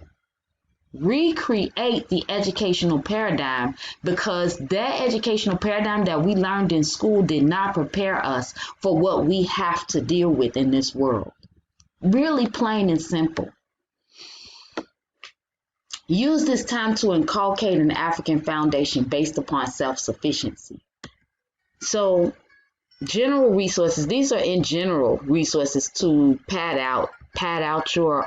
Recreate the educational paradigm, because that educational paradigm that we learned in school did not prepare us for what we have to deal with in this world. Really plain and simple. Use this time to inculcate an African foundation based upon self-sufficiency. So, general resources, these are in general resources to pad out your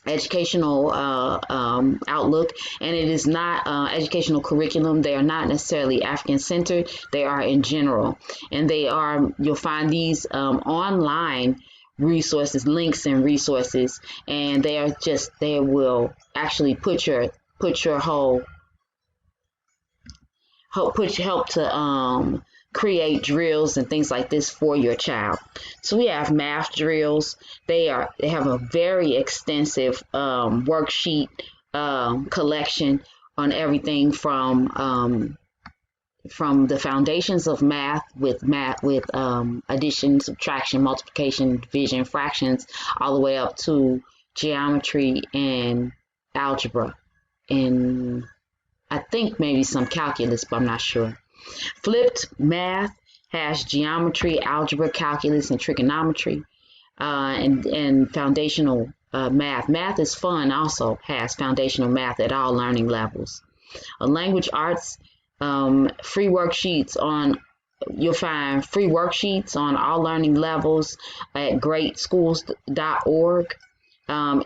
educational outlook, and it is not educational curriculum. They are not necessarily African centered. They are in general, and you'll find these online resources, links and resources, and they will actually help to create drills and things like this for your child. So we have math drills. They have a very extensive worksheet collection on everything from the foundations of math with addition, subtraction, multiplication, division, fractions, all the way up to geometry and algebra, and I think maybe some calculus, but I'm not sure. Flipped math has geometry, algebra, calculus, and trigonometry, and foundational math. Math is fun also has foundational math at all learning levels. Language arts, you'll find free worksheets on all learning levels at greatschools.org.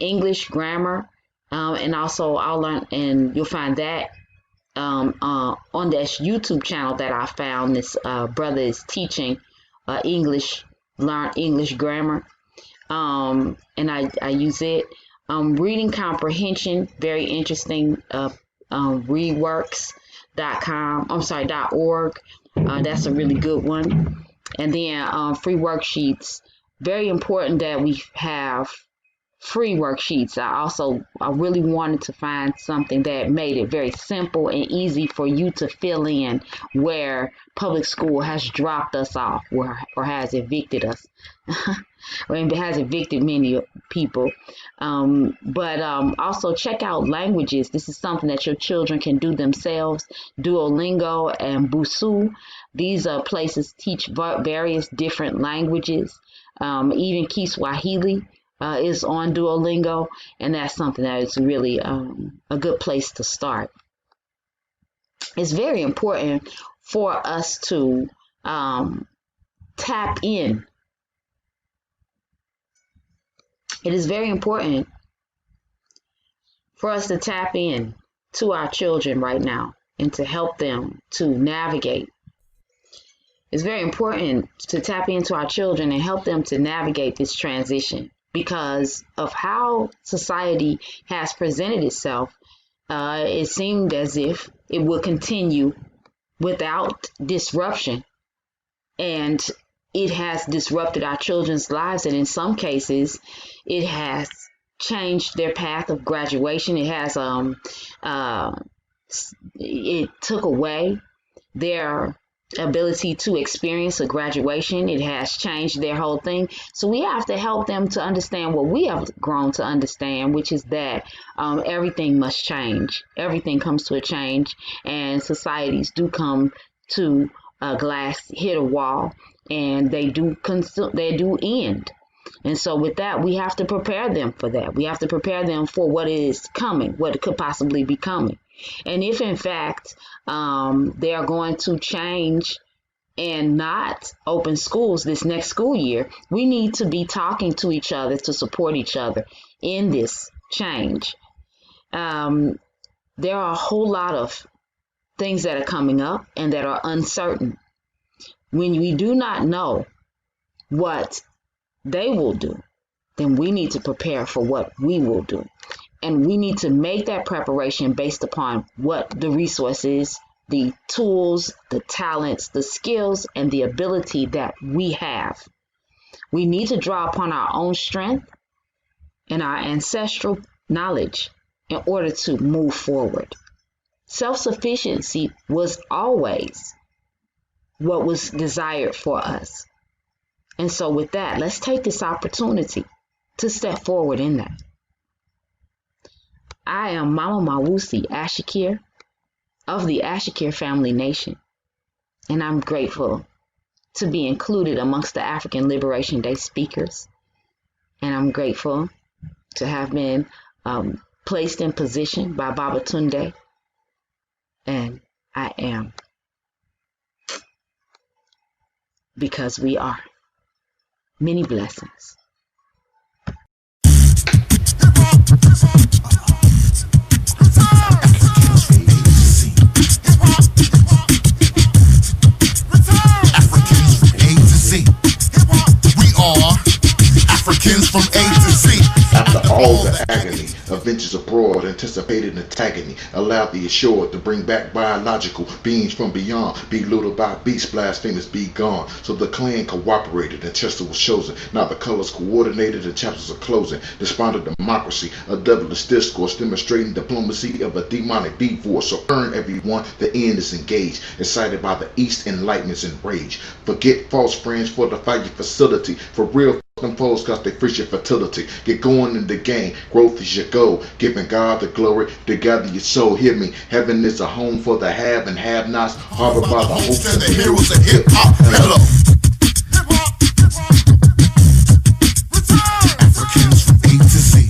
English, grammar, and also and you'll find that on this YouTube channel that I found. This brother is teaching learn English grammar, and I use it. Reading comprehension, very interesting. readworks.org. That's a really good one. And then free worksheets. Very important that we have free worksheets. I really wanted to find something that made it very simple and easy for you to fill in where public school has dropped us off or has evicted us. Or it has evicted many people. But also check out languages. This is something that your children can do themselves. Duolingo and Busuu. These are places teach various different languages. Even Kiswahili is on Duolingo, and that's something that is really a good place to start. It's very important for us to tap in. It is very important for us to tap in to our children right now and to help them to navigate. It's very important to tap into our children and help them to navigate this transition because of how society has presented itself. It seemed as if it would continue without disruption, and it has disrupted our children's lives, and in some cases it has changed their path of graduation. It has it took away their ability to experience a graduation. It has changed their whole thing. So we have to help them to understand what we have grown to understand, which is that everything must change. Everything comes to a change, and societies do come to a glass, hit a wall, and they do end. And so with that, we have to prepare them for that. We have to prepare them for what is coming, what could possibly be coming. And if in fact they are going to change and not open schools this next school year, we need to be talking to each other to support each other in this change. There are a whole lot of things that are coming up and that are uncertain. When we do not know what they will do, then we need to prepare for what we will do. And we need to make that preparation based upon what the resources, the tools, the talents, the skills, and the ability that we have. We need to draw upon our own strength and our ancestral knowledge in order to move forward. Self-sufficiency was always what was desired for us. And so with that, let's take this opportunity to step forward in that. I am Mama Mawusi Ashakir of the Ashakir Family Nation, and I'm grateful to be included amongst the African Liberation Day speakers. And I'm grateful to have been placed in position by Baba Tunde, and I am, because we are. Many blessings. Africans from A to Z. After all the agony, adventures abroad, anticipated antagony, allowed the assured to bring back biological beings from beyond, be lured by beasts, blasphemous be gone. So the clan cooperated and Chester was chosen. Now the colors coordinated and chapters are closing. Despondent democracy, a devilish discourse demonstrating diplomacy of a demonic divorce. So earn everyone, the end is engaged, excited by the east enlightenments and rage. Forget false friends, fortify your facility. For real them foes, cause they freeze your fertility. Get going in the game, growth is your goal. Giving God the glory, together your soul. Hear me, heaven is a home for the have and have nots, harbored by the hopes and the heroes of hip hop. Hello. Africans from A to Z.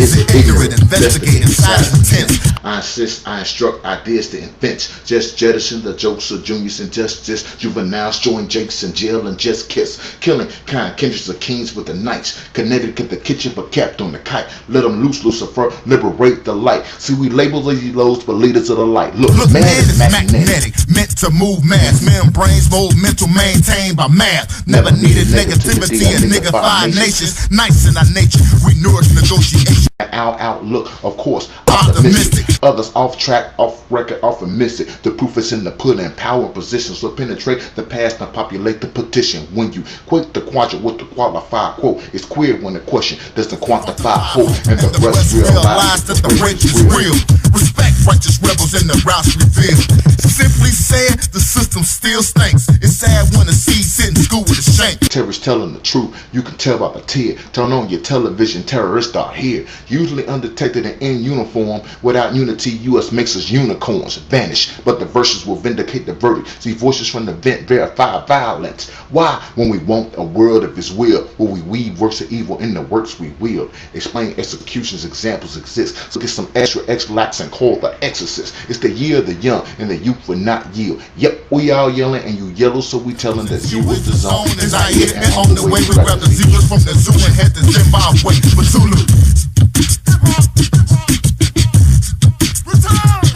Is it ignorant, investigating, size intense? I insist, I instruct, ideas to invent. Just jettison the jokes of juniors and justice. Juveniles join Jakes in jail and just kiss. Killing kind kindreds of kings with the knights. Connecticut the kitchen but capped on the kite. Let them loose, Lucifer, liberate the light. See, we label these lows but leaders of the light. Look man is magnetic, meant to move mass. Membranes mold mental, maintained by math. Never needed negativity and nigga 5 nations. Nice in our nature, we nourish negotiation. Our outlook, of course, optimistic. Others off track, off record, often miss it. The proof is in the pudding. Power positions will penetrate the past and populate the petition. When you quit the quadrant with the qualified quote, it's queer when the question doesn't quantify hope, and the rest realize that the rage is real. Respect righteous rebels in the routes revealed. Simply said, the system still stinks. It's sad when a seed sit in school with a shank. Terrorists telling the truth, you can tell by the tear. Turn on your television, terrorists are here. Usually undetected and in uniform. Without unity, US makes us unicorns. Vanish, but the verses will vindicate the verdict. See voices from the vent verify violence. Why? When we want a world of his will, where we weave works of evil in the works we wield. Explain executions, examples exist. So get some extra X-lax and call the exorcist. It's the year of the young, and the youth will not yield. Yep, we all yelling, and you yellow, so we telling that you is the zone. As I hit and on the way, we grab the zeros from the zoo and head to Zimbabwe, but Zulu.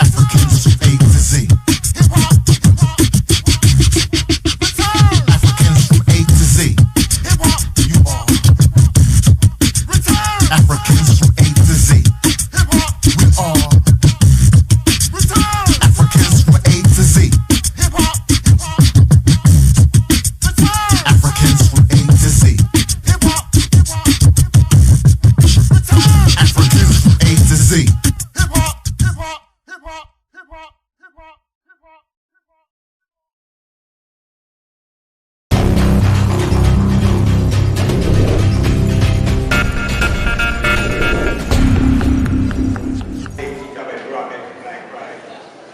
Africans from A to Z. Africans from A to Z. You are. Africans from A to Z. We are. Africans from A to Z. Africans from A to Z. Africans from A to Z.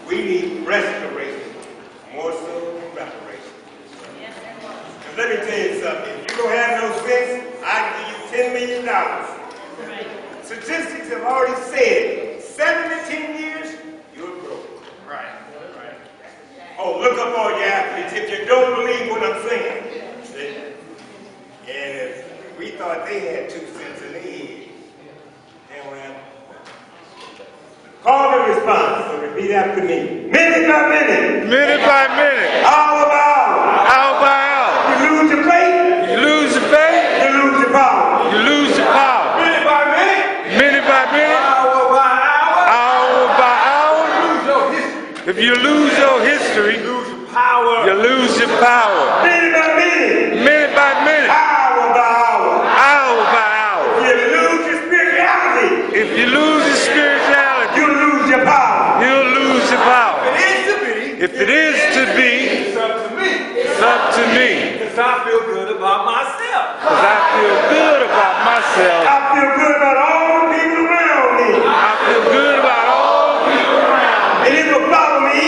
We need restoration, more so than reparation. And let me tell you something, if you don't have no sense, I can give you $10 million. Statistics have already said, 7 to 10 years, you're broke. Right. Oh, look up all your athletes if you don't believe what I'm saying. And if we thought they had 2 cents in the head, then well, call the response, so repeat after me. Minute by minute. Minute by minute. Hour by hour. Hour by hour. You lose your faith. You lose your faith. You lose your power. You lose your power. Minute by minute. Minute by minute. Hour by hour. Hour by hour. You lose your history. If you lose your history, You lose your power. you lose your power. Minute by minute. Minute by minute. Hour by hour. Hour by hour. You lose your spirituality. If you lose your spirituality, You lose your power. you'll lose your power. If it is to be, If it is to be, it's up to me. it's up to me. Because I feel good about myself. Because I feel good about myself. I feel good about all the people around me. I feel good about all people around me. And it will follow me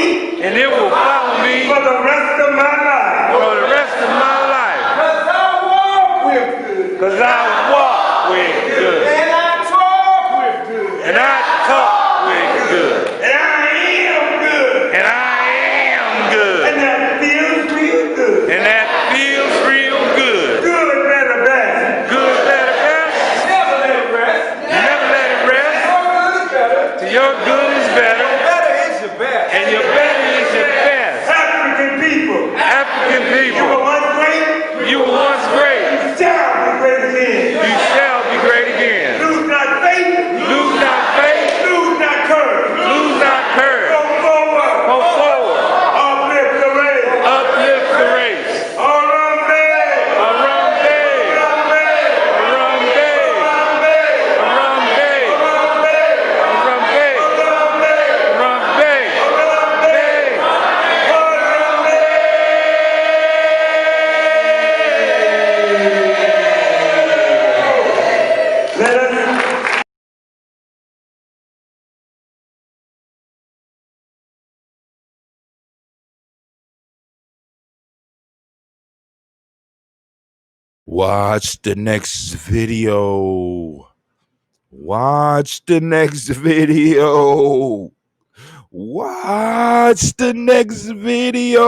And it will follow me for the rest of my life. for the rest of my life. Because I walk with good. Because I walk with good. And I talk with good. And I talk with good. And I am good. And I am good. And that feels real good. And that feels real good. Good, better, best. Good, better, best. Never let it rest. Never let it rest. Your good is better. Till your good is better. Better is your best. And your better is your best. African people. African You were people, once great. you were once great. You shall be great again. You shall be great again. Lose not faith. Lose not faith. Lose not courage. Lose not courage. Go forward. Go forward. Uplift the race. Uplift the race. Harambe. Harambe. Harambe. Harambe. Harambe. Harambe. Harambe. Harambe. Let us Watch the next video. Watch the next video. Watch the next video.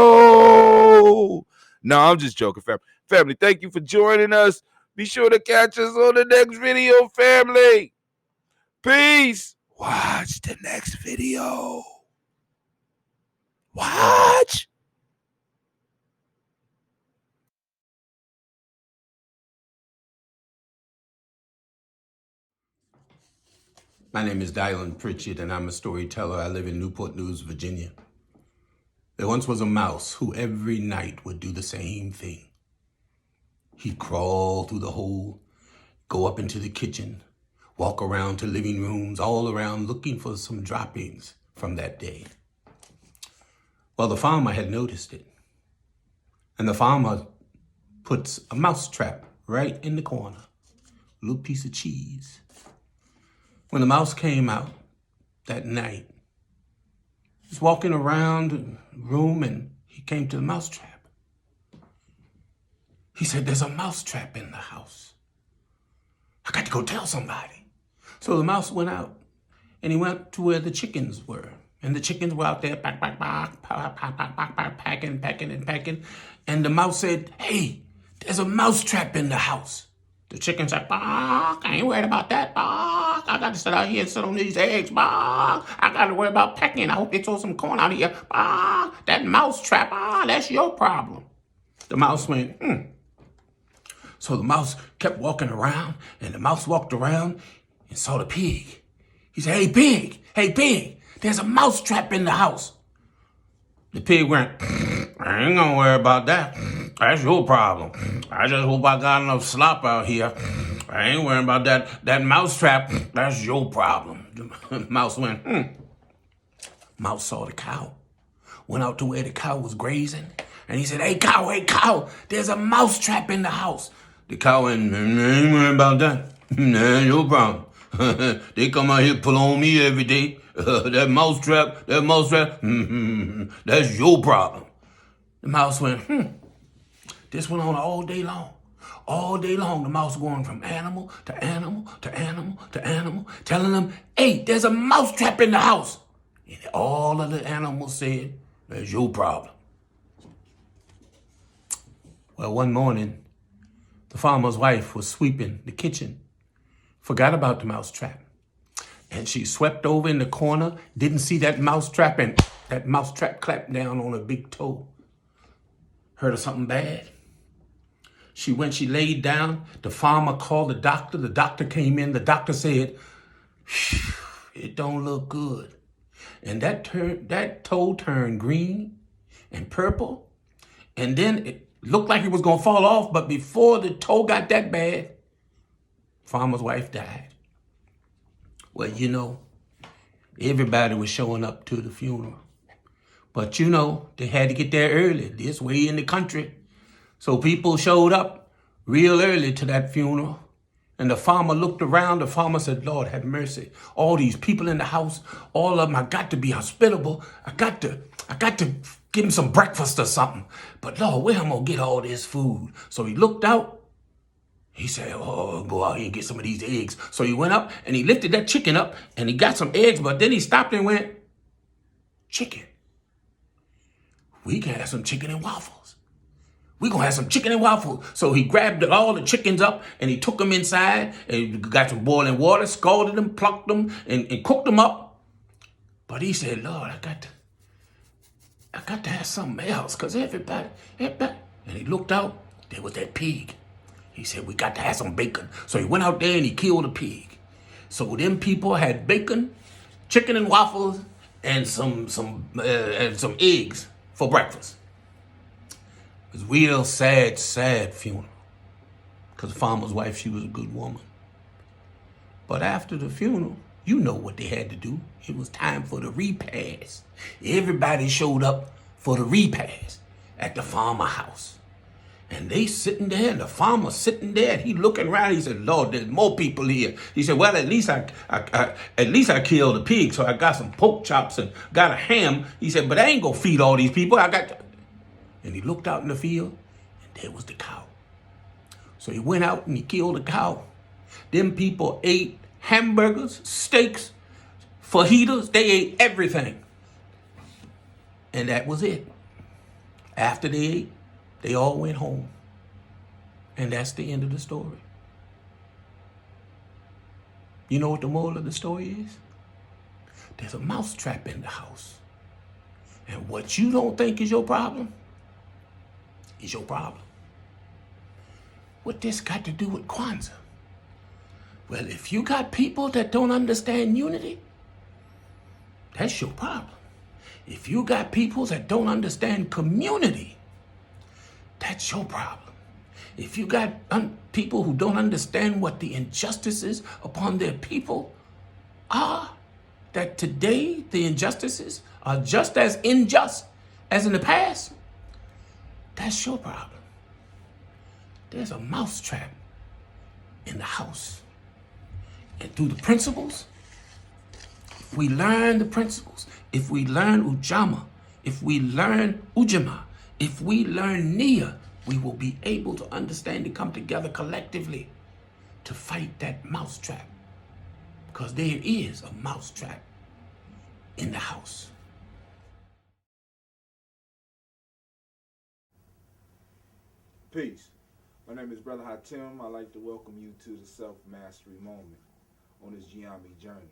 No, I'm just joking, family. Family, thank you for joining us. Be sure to catch us on the next video, family. Peace. Watch the next video. Watch. My name is Dylan Pritchett, and I'm a storyteller. I live in Newport News, Virginia. There once was a mouse who every night would do the same thing. He'd crawl through the hole, go up into the kitchen, walk around to living rooms, all around looking for some droppings from that day. Well, the farmer had noticed it, and the farmer puts a mouse trap right in the corner, a little piece of cheese. When the mouse came out that night, he was walking around the room and he came to the mouse trap. He said, "There's a mouse trap in the house. I got to go tell somebody." So the mouse went out and he went to where the chickens were. And the chickens were out there packing. And the mouse said, "Hey, there's a mouse trap in the house. The chicken said, "Bark, I ain't worried about that, bark. I got to sit out here and sit on these eggs, bark. I got to worry about pecking. I hope they throw some corn out here, bark. That mouse trap, that's your problem." The mouse went, So the mouse kept walking around, and the mouse walked around and saw the pig. He said, hey pig, there's a mouse trap in the house. The pig went, "I ain't gonna worry about that. That's your problem. I just hope I got enough slop out here. I ain't worrying about that. That mouse trap, that's your problem." The mouse went, Mouse saw the cow, went out to where the cow was grazing, and he said, hey cow, there's a mouse trap in the house. The cow went, "I ain't worrying about that. That's your problem. They come out here pull on me every day. That mouse trap, that's your problem." The mouse went, This went on all day long. All day long, the mouse going from animal to animal to animal to animal, telling them, hey, there's a mouse trap in the house. And all of the animals said, that's your problem. Well, one morning, the farmer's wife was sweeping the kitchen, forgot about the mouse trap. And she swept over in the corner, didn't see that mouse trap, and that mouse trap clapped down on her big toe. Heard of something bad? She laid down. The farmer called the doctor. The doctor came in. The doctor said, it don't look good. And that toe turned green and purple. And then it looked like it was going to fall off. But before the toe got that bad, farmer's wife died. Well, everybody was showing up to the funeral. But they had to get there early, this way in the country. So people showed up real early to that funeral. And the farmer looked around. The farmer said, Lord, have mercy. All these people in the house, all of them, I got to be hospitable. I got to give them some breakfast or something. But Lord, where am I going to get all this food? So he looked out. He said, go out here and get some of these eggs. So he went up and he lifted that chicken up and he got some eggs. But then he stopped and went, chicken. We can have some chicken and waffles. We're going to have some chicken and waffles. So he grabbed all the chickens up and he took them inside and got some boiling water, scalded them, plucked them, and cooked them up. But he said, Lord, I got to have something else because everybody. And he looked out, there was that pig. He said, we got to have some bacon. So he went out there and he killed a pig. So them people had bacon, chicken and waffles, and some eggs for breakfast. It was a real sad funeral. Because the farmer's wife, she was a good woman. But after the funeral, you know what they had to do. It was time for the repast. Everybody showed up for the repast at the farmer house. And they sitting there, and the farmer sitting there, and he looking around. He said, Lord, there's more people here. He said, well, at least I killed a pig, so I got some pork chops and got a ham. He said, but I ain't gonna feed all these people. And he looked out in the field, and there was the cow. So he went out and he killed the cow. Them people ate hamburgers, steaks, fajitas. They ate everything. And that was it. After they ate, they all went home. And that's the end of the story. You know what the moral of the story is? There's a mouse trap in the house. And what you don't think is your problem is your problem. What this got to do with Kwanzaa? Well, if you got people that don't understand unity, that's your problem. If you got people that don't understand community, that's your problem. If you got people who don't understand what the injustices upon their people are, that today the injustices are just as unjust as in the past, that's your problem. There's a mouse trap in the house. And through the principles, if we learn the principles, if we learn Ujamaa, if we learn Ujamaa, if we learn Nia, we will be able to understand and come together collectively to fight that mouse trap. Because there is a mouse trap in the house. Peace. My name is Brother Hatim. I'd like to welcome you to the Self-Mastery Moment on this Gye-Nyame journey.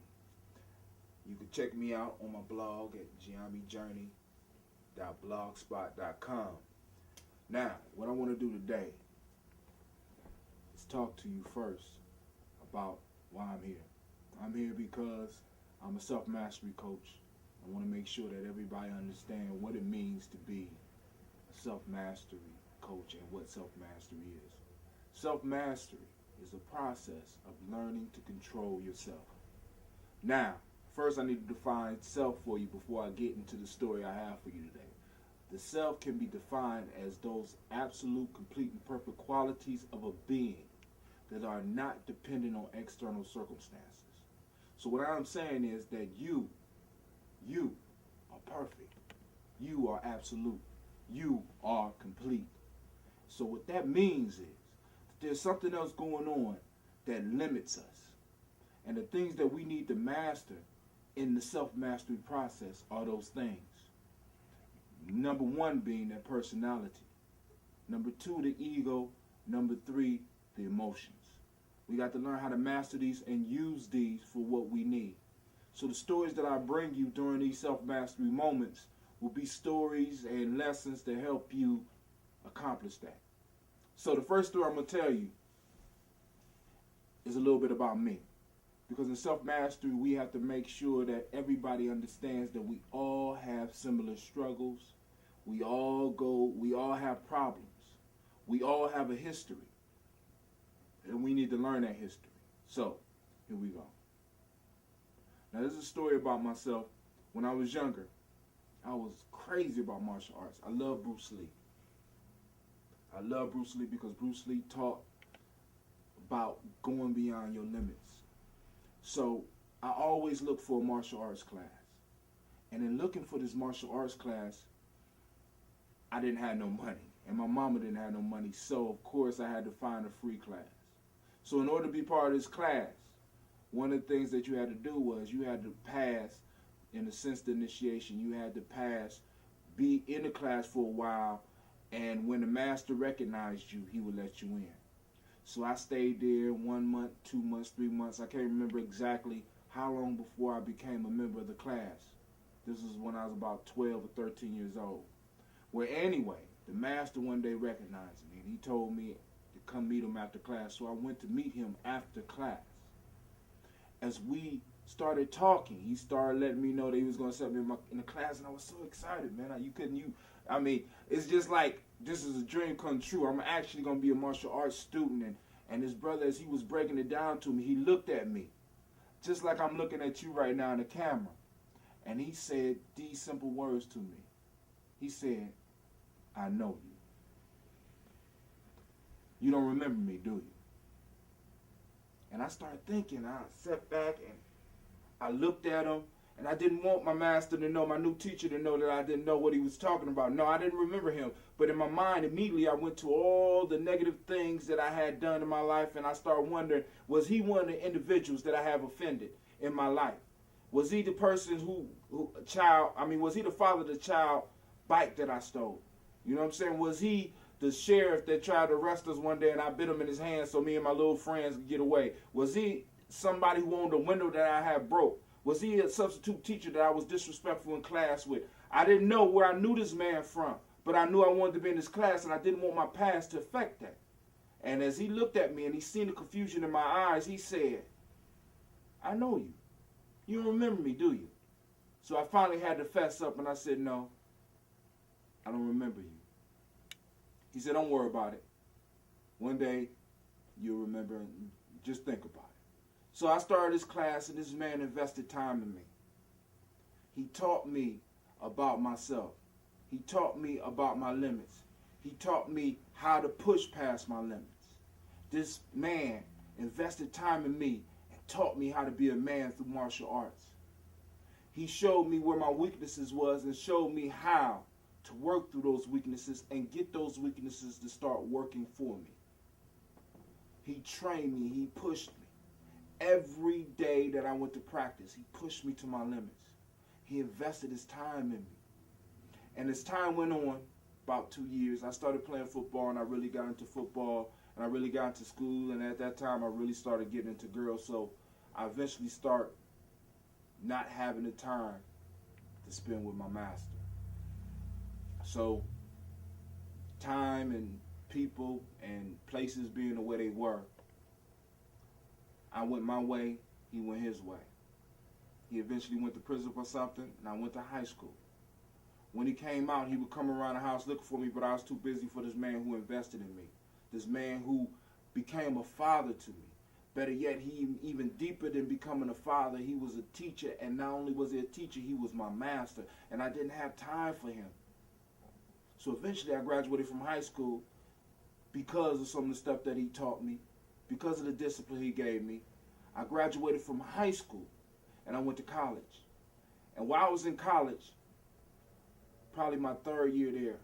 You can check me out on my blog at gye-nyame-journey.blogspot.com. Now, what I want to do today is talk to you first about why I'm here. I'm here because I'm a self-mastery coach. I want to make sure that everybody understands what it means to be a self-mastery coach and what self-mastery is. Self-mastery is a process of learning to control yourself. Now, first I need to define self for you before I get into the story I have for you today. The self can be defined as those absolute, complete, and perfect qualities of a being that are not dependent on external circumstances. So what I'm saying is that you are perfect. You are absolute. You are complete. So what that means is that there's something else going on that limits us. And the things that we need to master in the self-mastery process are those things. Number one being that personality. Number two, the ego. Number three, the emotions. We got to learn how to master these and use these for what we need. So the stories that I bring you during these self-mastery moments will be stories and lessons to help you accomplish that. So the first story I'm going to tell you is a little bit about me. Because in self-mastery, we have to make sure that everybody understands that we all have similar struggles. We all have problems. We all have a history. And we need to learn that history. So, here we go. Now, this is a story about myself. When I was younger, I was crazy about martial arts. I love Bruce Lee. I love Bruce Lee because Bruce Lee taught about going beyond your limits. So I always look for a martial arts class. And in looking for this martial arts class, I didn't have no money. And my mama didn't have no money. So, of course, I had to find a free class. So in order to be part of this class, one of the things that you had to do was you had to pass, in a sense, the initiation. You had to pass, be in the class for a while, and when the master recognized you, he would let you in. So I stayed there 1 month, 2 months, 3 months. I can't remember exactly how long before I became a member of the class. This was when I was about 12 or 13 years old. Well, anyway, the master one day recognized me, and he told me to come meet him after class. So I went to meet him after class. As we started talking, he started letting me know that he was going to set me in the class, and I was so excited, man. It's just like, this is a dream come true. I'm actually going to be a martial arts student, and his brother, as he was breaking it down to me, he looked at me, just like I'm looking at you right now in the camera, and he said these simple words to me. He said, I know you. You don't remember me, do you? And I started thinking, I sat back and I looked at him, and I didn't want my master to know, my new teacher to know that I didn't know what he was talking about. No, I didn't remember him. But in my mind, immediately I went to all the negative things that I had done in my life, and I started wondering, was he one of the individuals that I have offended in my life? Was he the person was he the father of the child bike that I stole? You know what I'm saying? Was he the sheriff that tried to arrest us one day and I bit him in his hand so me and my little friends could get away? Was he somebody who owned a window that I had broke? Was he a substitute teacher that I was disrespectful in class with? I didn't know where I knew this man from, but I knew I wanted to be in this class, and I didn't want my past to affect that. And as he looked at me and he seen the confusion in my eyes, he said, I know you. You don't remember me, do you? So I finally had to fess up, and I said, no, I don't remember you. He said, don't worry about it. One day, you'll remember, and just think about it. So I started this class, and this man invested time in me. He taught me about myself. He taught me about my limits. He taught me how to push past my limits. This man invested time in me and taught me how to be a man through martial arts. He showed me where my weaknesses was and showed me how to work through those weaknesses and get those weaknesses to start working for me. He trained me. He pushed me. Every day that I went to practice, he pushed me to my limits. He invested his time in me. And as time went on, about 2 years, I started playing football, and I really got into football. and I really got into school, and at that time I really started getting into girls, so I eventually start not having the time to spend with my master. So time and people and places being the way they were, I went my way, he went his way. He eventually went to prison for something, and I went to high school. When he came out, he would come around the house looking for me, but I was too busy for this man who invested in me. This man who became a father to me. Better yet, he even deeper than becoming a father, he was a teacher, and not only was he a teacher, he was my master, and I didn't have time for him. So eventually I graduated from high school because of some of the stuff that he taught me, because of the discipline he gave me. I graduated from high school, and I went to college. And while I was in college, probably my third year there,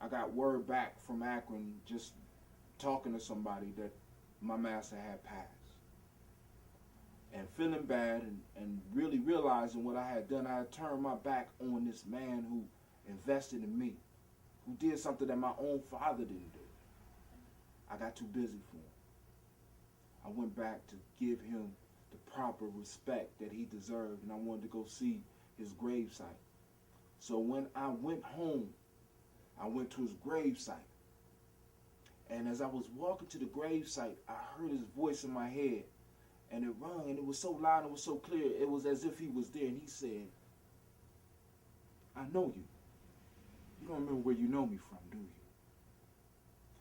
I got word back from Akron just talking to somebody that my master had passed. And feeling bad and really realizing what I had done, I had turned my back on this man who invested in me, who did something that my own father didn't do. I got too busy for him. I went back to give him the proper respect that he deserved, and I wanted to go see his gravesite. So when I went home, I went to his gravesite. And as I was walking to the gravesite, I heard his voice in my head, and it rung, and it was so loud and it was so clear, it was as if he was there, and he said, I know you. You don't remember where you know me from, do you?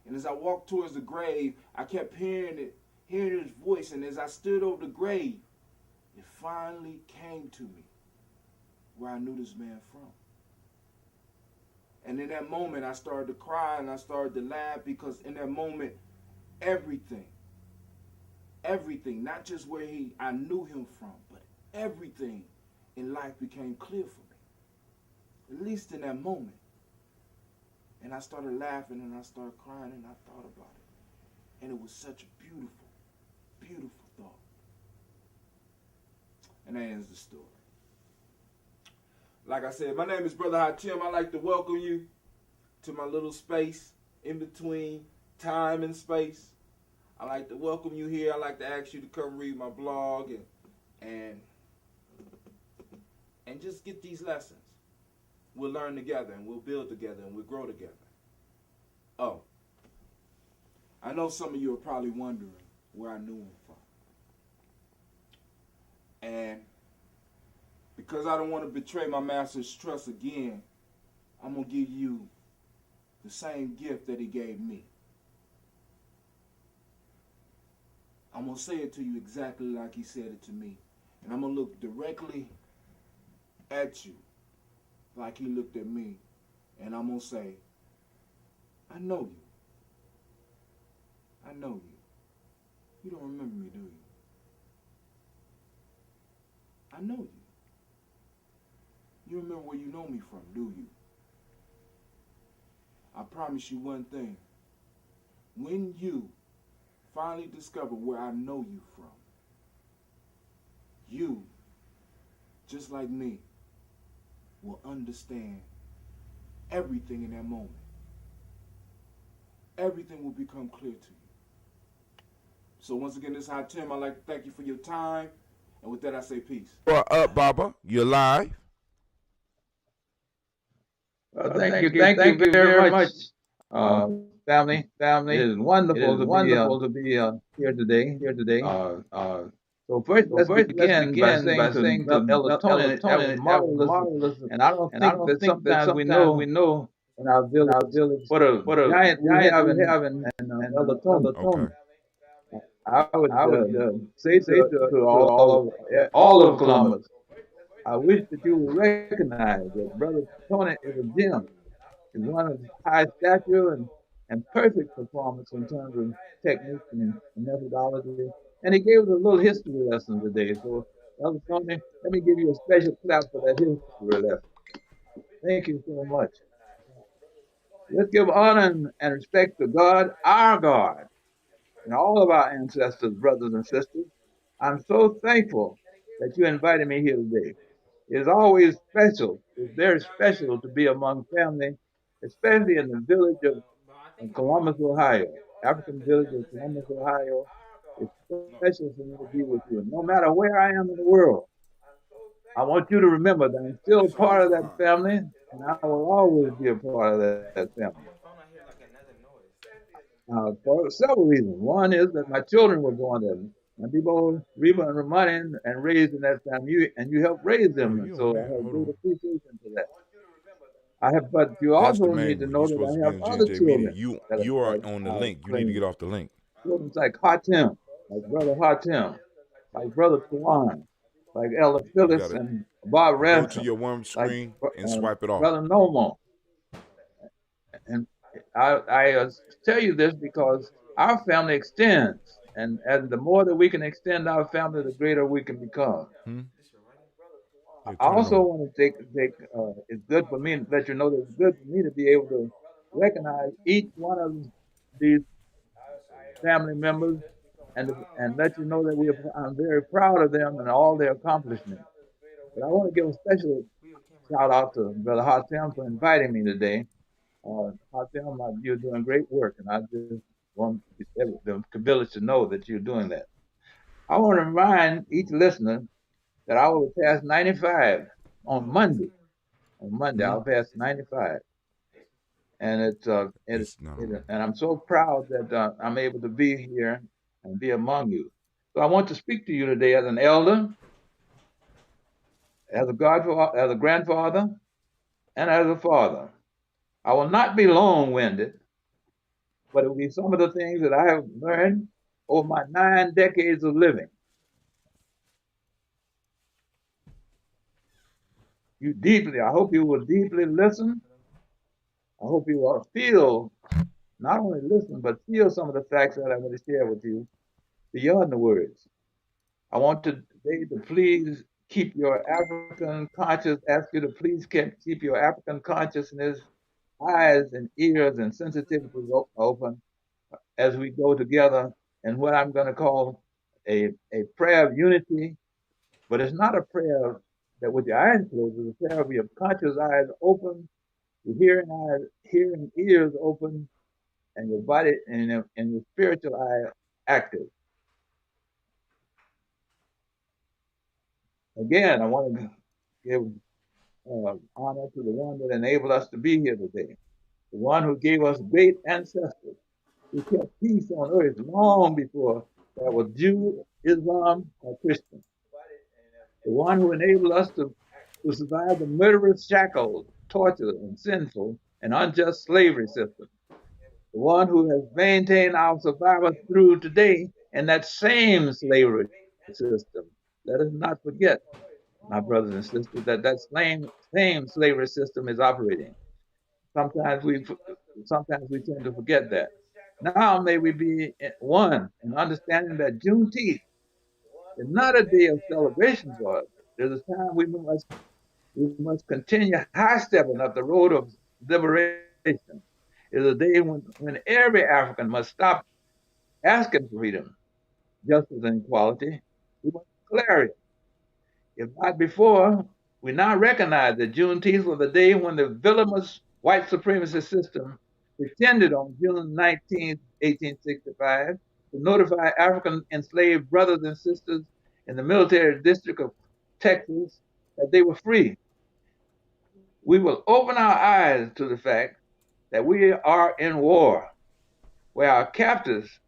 And as I walked towards the grave, I kept hearing his voice, and as I stood over the grave, it finally came to me where I knew this man from. And in that moment, I started to cry and I started to laugh, because in that moment, everything, not just where I knew him from, but everything in life became clear for me, at least in that moment. And I started laughing and I started crying and I thought about it. And it was such a beautiful, beautiful thought. And that ends the story. Like I said, my name is Brother Hatim. I'd like to welcome you to my little space in between time and space. I'd like to welcome you here. I'd like to ask you to come read my blog and just get these lessons. We'll learn together and we'll build together and we'll grow together. Oh, I know some of you are probably wondering where I knew him from. And because I don't want to betray my master's trust again, I'm going to give you the same gift that he gave me. I'm going to say it to you exactly like he said it to me. And I'm going to look directly at you like he looked at me. And I'm going to say, I know you. I know you. You don't remember me, do you? I know you. You remember where you know me from, do you? I promise you one thing. When you finally discover where I know you from, you, just like me, will understand everything in that moment. Everything will become clear to you. So once again, this is Hatim. I'd like to thank you for your time. And with that, I say peace. What up, Baba? You're live. Thank you very much, family. It is wonderful to be here today. So first, let's begin by saying to Elder Tony, that was marvelous. And I don't think that sometimes we know in our village what a giant we have in Elder Tony. Okay. I would say to all of Columbus, I wish that you would recognize that Brother Tony is a gem. He's one of high stature and perfect performance in terms of technique and methodology. And he gave us a little history lesson today. So, Elder Tony, let me give you a special clap for that history lesson. Thank you so much. Let's give honor and respect to God, our God, and all of our ancestors, brothers and sisters. I'm so thankful that you invited me here today. It's always special. It's very special to be among family, especially in the village of Columbus, Ohio. African village of Columbus, Ohio. It's special for me to be with you. No matter where I am in the world, I want you to remember that I'm still part of that family, and I will always be a part of that family. For several reasons. One is that my children were born there. My people, Reba and Ramani, and raised in that family, and you helped raise them, and so I have great appreciation for that. But you That's the also main need to one. You're know that supposed to I be have in the other J&J meeting. children You are that on the I link. You need to claim. get off the link. Children like Hatim, like Brother Hatim, like Brother Tawan, like Elder You Phyllis gotta and Bob go to Ransom, your one like screen and swipe it off. Brother Nomo. And I tell you this because our family extends, and the more that we can extend our family, the greater we can become. Yeah, I turn it also on. want to it's good for me to let you know that it's good for me to be able to recognize each one of these family members and let you know that I'm very proud of them and all their accomplishments. But I want to give a special shout out to Brother Hatem for inviting me today. Hatem, you're doing great work, and I just want the village to know that you're doing that. I want to remind each listener that I will pass 95 on Monday. On Monday, I'll pass 95, and and I'm so proud that I'm able to be here and be among you. So I want to speak to you today as an elder, as a godfather, as a grandfather, and as a father. I will not be long-winded, but it will be some of the things that I have learned over my 9 decades of living. I hope you will deeply listen. I hope you will feel, not only listen, but feel some of the facts that I'm going to share with you beyond the words. I want today to please keep your African conscious, ask you to please keep your African consciousness, eyes and ears and sensitivities open as we go together in what I'm going to call a prayer of unity, but it's not a prayer that with your eyes closed, it's a prayer with your conscious eyes open, your hearing ears open, and your body and your spiritual eye active. Again, I want to give honor to the one that enabled us to be here today, the one who gave us great ancestors, who kept peace on earth long before there was Jew, Islam, or Christian, the one who enabled us to survive the murderous shackles, torture, and sinful and unjust slavery system, the one who has maintained our survival through today in that same slavery system. Let us not forget, my brothers and sisters, that same slavery system is operating. Sometimes we tend to forget that. Now may we be one in understanding that Juneteenth is not a day of celebration for us. There's a time we must continue high stepping up the road of liberation. It's a day when every African must stop asking for freedom, justice, and equality. We must declare it. If not before, we now recognize that Juneteenth was the day when the villainous white supremacy system pretended on June 19th, 1865, to notify African enslaved brothers and sisters in the military district of Texas that they were free. We will open our eyes to the fact that we are in war, where our captors,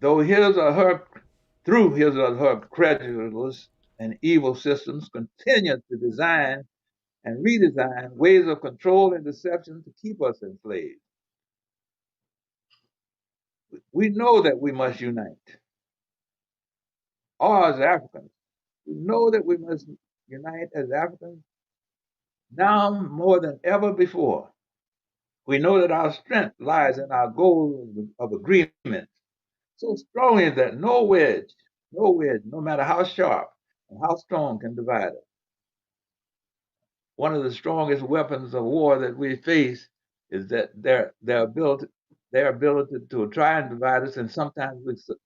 through his or her credulous and evil systems, continue to design and redesign ways of control and deception to keep us enslaved. We know that we must unite, all as Africans. We know that we must unite as Africans now more than ever before. We know that our strength lies in our goal of agreement, so strongly that no wedge, no matter how sharp and how strong, can divide us. One of the strongest weapons of war that we face is that their ability to try and divide us, and sometimes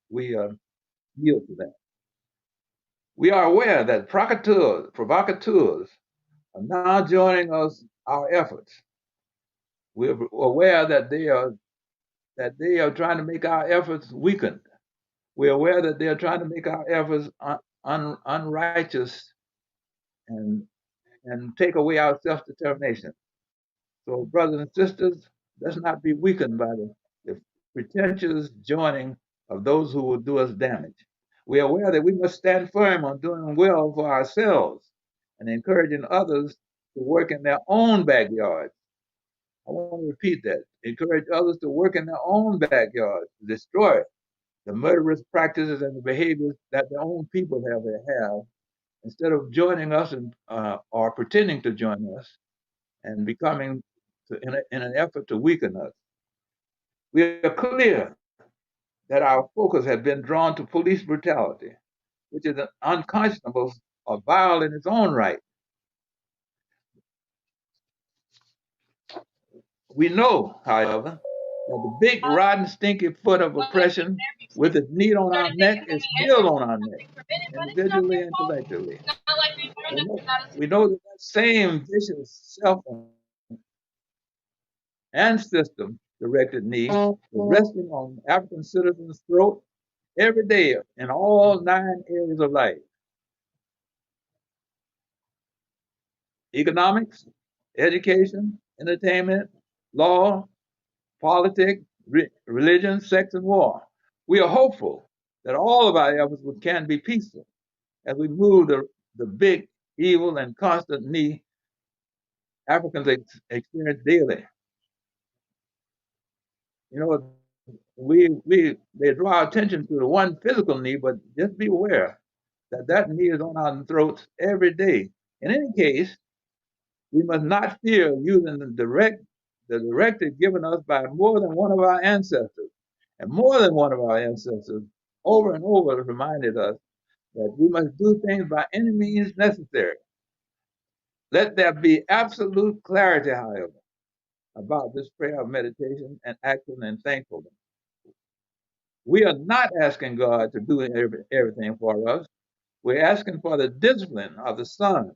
we yield to that. We are aware that provocateurs are now joining our efforts. We're aware that they are that they are trying to make our efforts weakened. We're aware that they are trying to make our efforts unrighteous and take away our self-determination. So, brothers and sisters, let's not be weakened by the pretentious joining of those who will do us damage. We are aware that we must stand firm on doing well for ourselves and encouraging others to work in their own backyards. I want to repeat that. Encourage others to work in their own backyards, to destroy the murderous practices and the behaviors that their own people have, instead of joining us or pretending to join us and becoming in an effort to weaken us. We are clear that our focus has been drawn to police brutality, which is unconscionable or vile in its own right. We know, however, that the big, rotten, stinky foot of oppression with its knee on our neck is still on our neck, individually and collectively. We know that that same vicious self and system directed knee is resting on African citizens' throat every day in all 9 areas of life: economics, education, entertainment, law, politics, religion, sex, and war. We are hopeful that all of our efforts can be peaceful as we move the big, evil, and constant knee Africans experience daily. You know, they draw our attention to the one physical knee, but just be aware that that knee is on our throats every day. In any case, we must not fear using the directive given us by more than one of our ancestors. And more than one of our ancestors over and over reminded us that we must do things by any means necessary. Let there be absolute clarity, however, about this prayer of meditation and action and thankfulness. We are not asking God to do everything for us. We're asking for the discipline of the sun,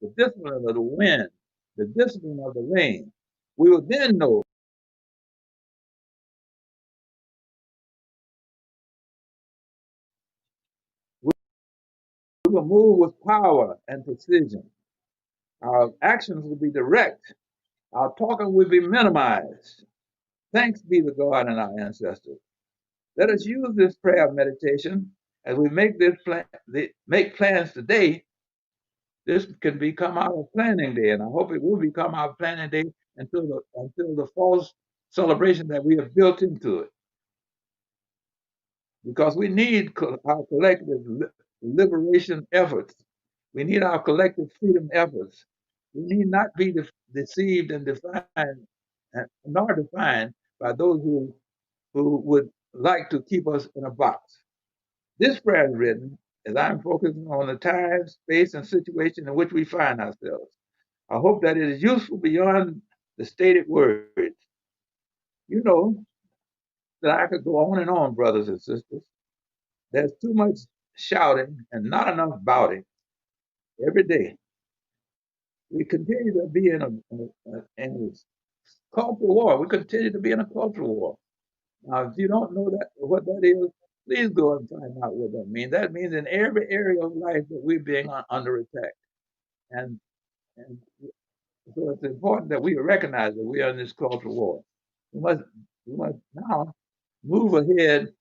the discipline of the wind, the discipline of the rain. We will then know we will move with power and precision. Our actions will be direct. Our talking will be minimized. Thanks be to God and our ancestors. Let us use this prayer of meditation as we make plans today. This can become our planning day, and I hope it will become our planning day until the false celebration that we have built into it. Because we need our collective liberation efforts. We need our collective freedom efforts. We need not be deceived and defined, nor defined by those who would like to keep us in a box. This prayer is written as I'm focusing on the time, space, and situation in which we find ourselves. I hope that it is useful beyond the stated words. You know that I could go on and on, brothers and sisters. There's too much shouting and not enough bouting every day. We continue to be in a cultural war. We continue to be in a cultural war. Now, if you don't know what that is, please go and find out what that means. That means in every area of life that we're being under attack. And so it's important that we recognize that we are in this cultural war. We must now move ahead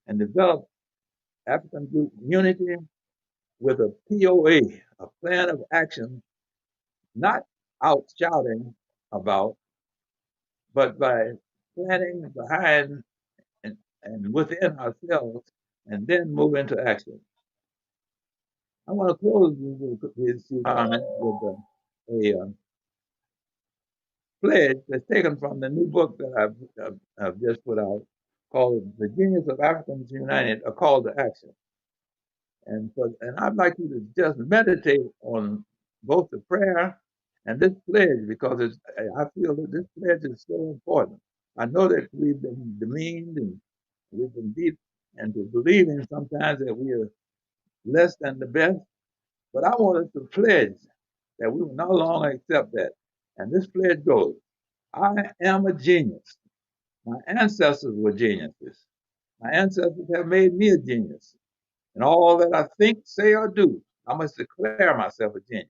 and develop African group unity with a POA, a plan of action, not out shouting about, but by planning behind and within ourselves, and then move into action. I want to close this comment with a pledge that's taken from the new book that I've just put out called The Genius of Africans United, A Call to Action. And I'd like you to just meditate on both the prayer and this pledge, because I feel that this pledge is so important. I know that we've been demeaned and we've been beat into believing sometimes that we are less than the best, but I want us to pledge that we will no longer accept that. And this pledge goes: I am a genius. My ancestors were geniuses. My ancestors have made me a genius. In all that I think, say, or do, I must declare myself a genius.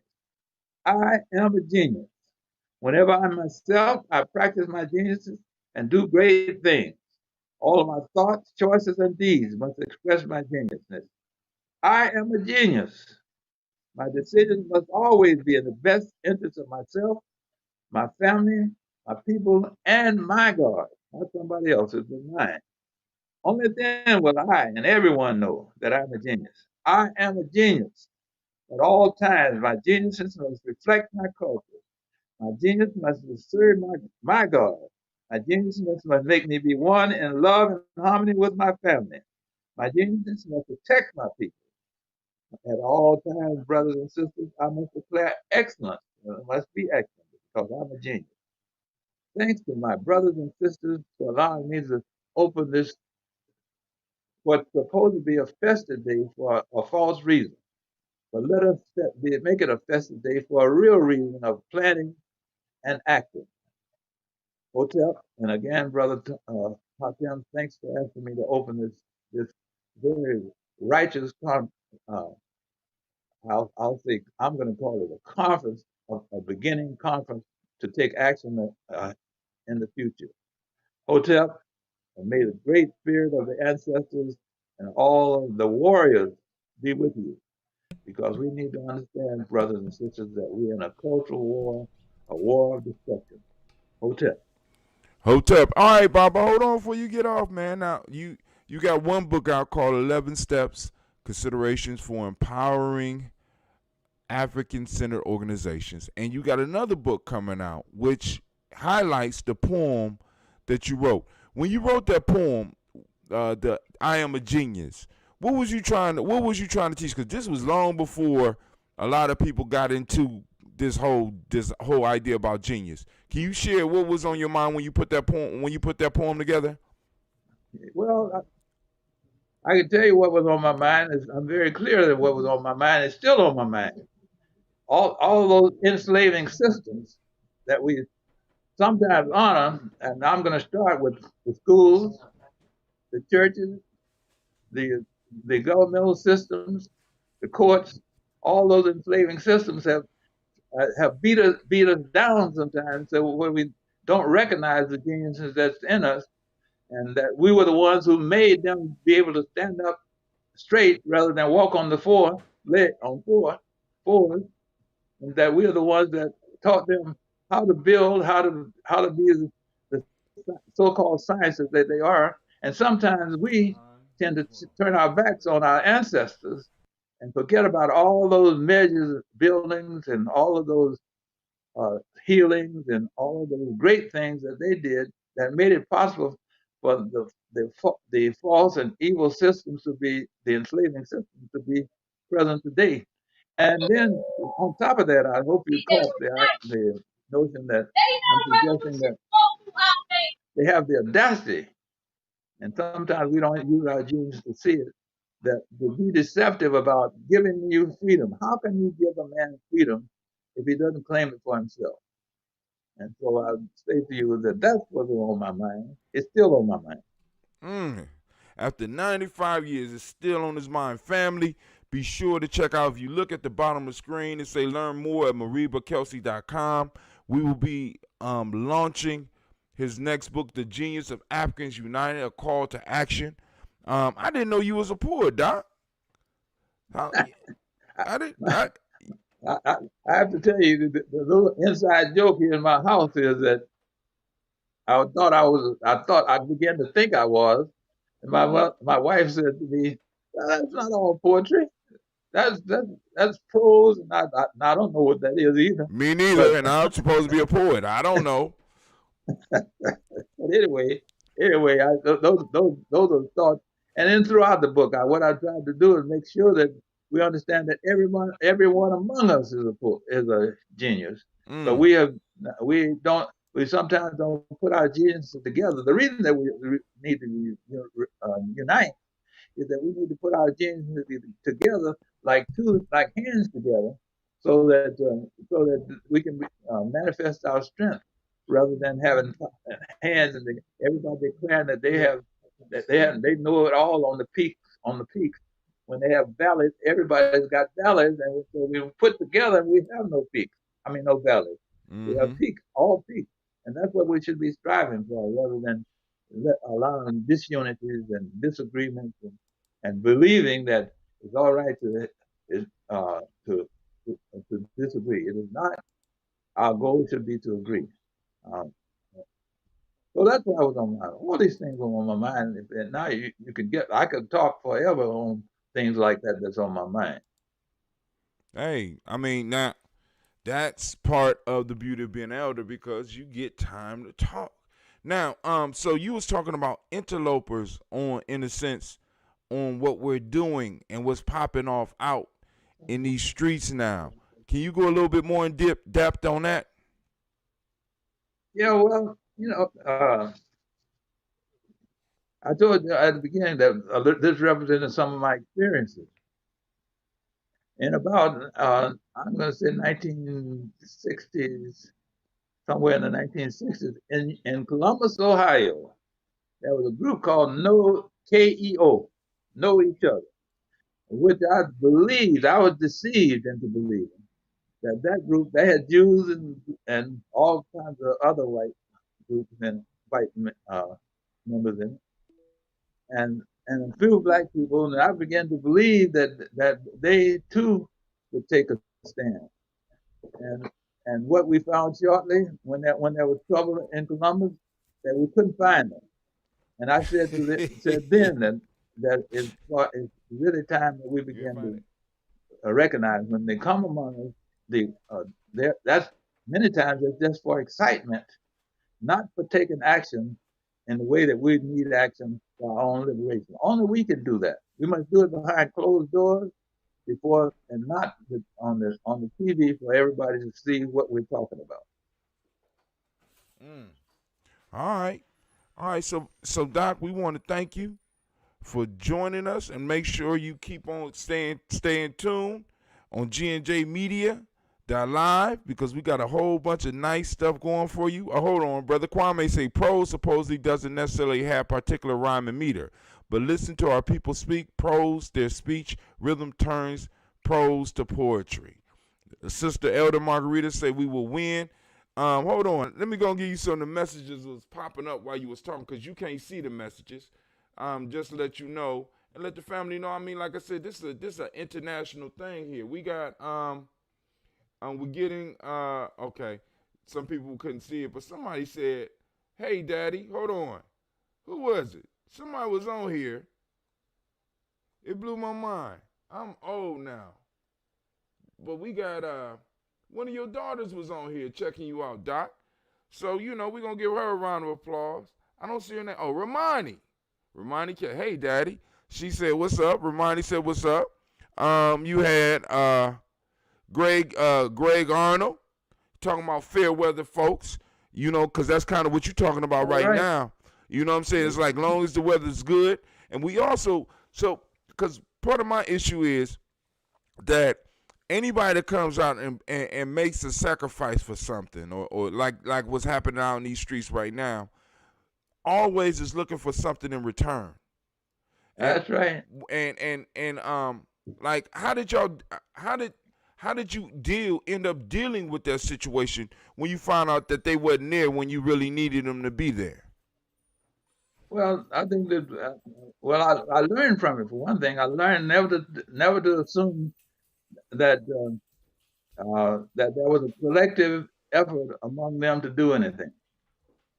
I am a genius. Whenever I'm myself, I practice my geniuses and do great things. All of my thoughts, choices, and deeds must express my geniusness. I am a genius. My decisions must always be in the best interest of myself, my family, my people, and my God, not somebody else's, but mine. Only then will I and everyone know that I'm a genius. I am a genius. At all times, my geniuses must reflect my culture. My genius must serve my God. My genius must make me be one in love and harmony with my family. My genius must protect my people. At all times, brothers and sisters, I must declare excellence. It must be excellent because I'm a genius. Thanks to my brothers and sisters for allowing me to open this, what's supposed to be a festive day for a false reason. But let us make it a festive day for a real reason of planning and acting. Hotel, and again, Brother Hatem, thanks for asking me to open this very righteous I'll say I'm going to call it a conference, a beginning conference to take action in the future. Hotel, and may the great spirit of the ancestors and all of the warriors be with you, because we need to understand, brothers and sisters, that we're in a cultural war, a war of destruction. Hotel. Hotep. All right, Baba, hold on before you get off, man. Now you got one book out called 11 Steps: Considerations for Empowering African-Centered Organizations, and you got another book coming out which highlights the poem that you wrote. When you wrote that poem, the "I Am a Genius," what was you trying to teach? Because this was long before a lot of people got into this whole idea about genius. Can you share what was on your mind when you put that poem together? Well, I can tell you what was on my mind. I'm very clear that what was on my mind is still on my mind. All those enslaving systems that we sometimes honor, and I'm going to start with the schools, the churches, the governmental systems, the courts. All those enslaving systems have beat us down sometimes, so when we don't recognize the geniuses that's in us, and that we were the ones who made them be able to stand up straight rather than walk on the fours, and that we are the ones that taught them how to build, how to be the so-called scientists that they are. And sometimes we tend to turn our backs on our ancestors and forget about all those measures, buildings, and all of those healings and all of those great things that they did that made it possible for the false and evil systems to be, the enslaving systems to be present today. And then on top of that, I hope you caught the notion that I'm suggesting that they have the audacity, and sometimes we don't use our genius to see it, that to be deceptive about giving you freedom. How can you give a man freedom if he doesn't claim it for himself? And so I say to you that that's what's on my mind. It's still on my mind. After 95 years, it's still on his mind. Family, be sure to check out. If you look at the bottom of the screen, it say learn more at maribakelsey.com. We will be launching his next book, The Genius of Africans United, A Call to Action. I didn't know you was a poet, Doc. I have to tell you, the little inside joke here in my house is that I thought I began to think I was, and my wife said to me, "That's not all poetry. That's prose, and I don't know what that is either." Me neither, and I'm supposed to be a poet. I don't know. But anyway, those are thoughts. And then throughout the book, what I tried to do is make sure that we understand that everyone among us is a genius. But we sometimes don't put our geniuses together. The reason that we need to unite is that we need to put our geniuses together like hands together, so that we can manifest our strength. rather than having hands and everybody declaring that they know it all on the peaks. When they have valleys, everybody's got valleys, and so we put together and we have no peaks. I mean, no valleys. We have peaks, all peaks, and that's what we should be striving for, rather than allowing disunities and disagreements and believing that it's all right to disagree. It is not. Our goal should be to agree. Um, so that's what I was on my mind. All these things were on my mind, and now you could I could talk forever on things like that that's on my mind. Hey, I mean, now that's part of the beauty of being an elder because you get time to talk. Now, so you was talking about interlopers in a sense, on what we're doing and what's popping off out in these streets now. Can you go a little bit more in depth on that? Yeah, well, I told you at the beginning that this represented some of my experiences. In about, I'm going to say 1960s, somewhere in the 1960s, in Columbus, Ohio, there was a group called KEO, Know Each Other, which I was deceived into believing that group, they had Jews and all kinds of other white groups and white members in it, and a few black people, and I began to believe that they too would take a stand. And what we found shortly, when there was trouble in Columbus, that we couldn't find them. And I said then that it's really time that we begin to recognize when they come among us, that's many times it's just for excitement, not for taking action in the way that we need action for our own liberation. Only we can do that. We must do it behind closed doors before, and not on the TV for everybody to see what we're talking about. All right. So Doc, we want to thank you for joining us, and make sure you keep on staying tuned on G&J Media live, because we got a whole bunch of nice stuff going for you. Hold on, Brother Kwame say prose supposedly doesn't necessarily have particular rhyme and meter, but listen to our people speak. Prose, their speech, rhythm turns prose to poetry. Sister Elder Margarita say we will win. Hold on, let me go and give you some of the messages that was popping up while you was talking, because you can't see the messages. Just to let you know and let the family know. I mean, like I said, this is an international thing here. We got we're getting okay. Some people couldn't see it, but somebody said, "Hey, Daddy, hold on. Who was it? Somebody was on here. It blew my mind. I'm old now, but we got one of your daughters was on here checking you out, Doc. So we're gonna give her a round of applause. I don't see her name. Oh, Ramani. Ramani, hey, Daddy. She said, "What's up?" Ramani said, "What's up?" You had Greg Arnold talking about fair weather folks, because that's kind of what you're talking about right now. You know what I'm saying? It's like, long as the weather's good. And we also, because part of my issue is that anybody that comes out and makes a sacrifice for something, or like what's happening out in these streets right now, always is looking for something in return. That's right. And like, how did you end up dealing with that situation when you found out that they wasn't there when you really needed them to be there? Well, I think that I learned from it. For one thing, I learned never to assume that that there was a collective effort among them to do anything.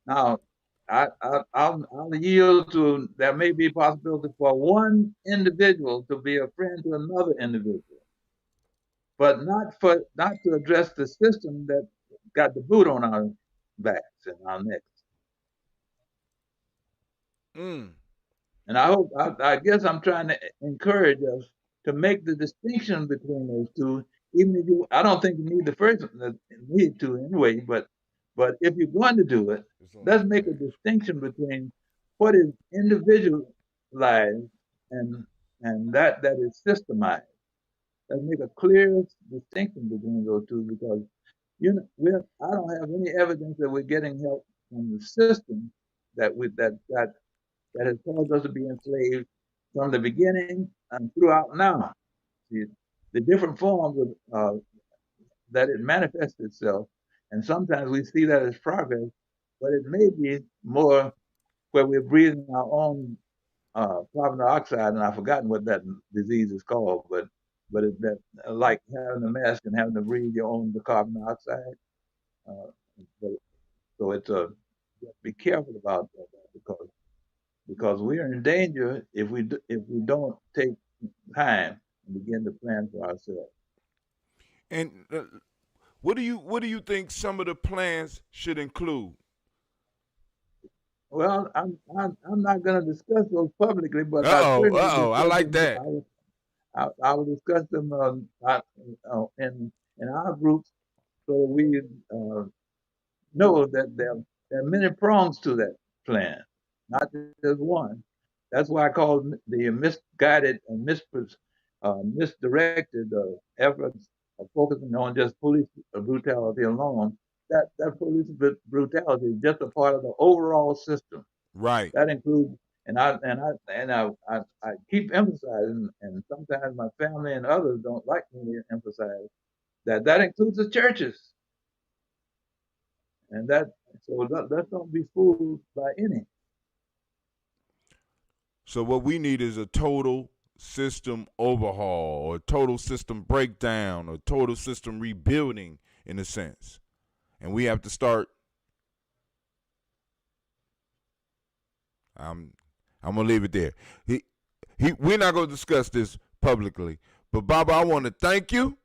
Now, I'll yield to, there may be a possibility for one individual to be a friend to another individual, but not to address the system that got the boot on our backs and our necks. And I guess I'm trying to encourage us to make the distinction between those two. Even if I don't think you need the first need to anyway, but if you're going to do it, let's make a distinction between what is individualized and that is systemized. Let's make a clear distinction between those two, because I don't have any evidence that we're getting help from the system that has caused us to be enslaved from the beginning and throughout now. See, the different forms that it manifests itself, and sometimes we see that as progress, but it may be more where we're breathing our own carbon dioxide, and I've forgotten what that disease is called, but it's that like having a mask and having to breathe your own carbon dioxide. Uh, so it's be careful about that because we are in danger if we don't take time and begin to plan for ourselves. And what do you think some of the plans should include? Well, I'm not going to discuss those publicly, but I certainly I like that. I will discuss them in our groups so we know that there are many prongs to that plan, not just one. That's why I call the misguided and misdirected efforts of focusing on just police brutality alone. That police brutality is just a part of the overall system. Right. That includes, and I keep emphasizing, and sometimes my family and others don't like me to emphasize that includes the churches, and let's don't be fooled by any. So what we need is a total system overhaul, or total system breakdown, or total system rebuilding, in a sense, and we have to start. I'm gonna leave it there. We're not gonna discuss this publicly, but Baba, I want to thank you.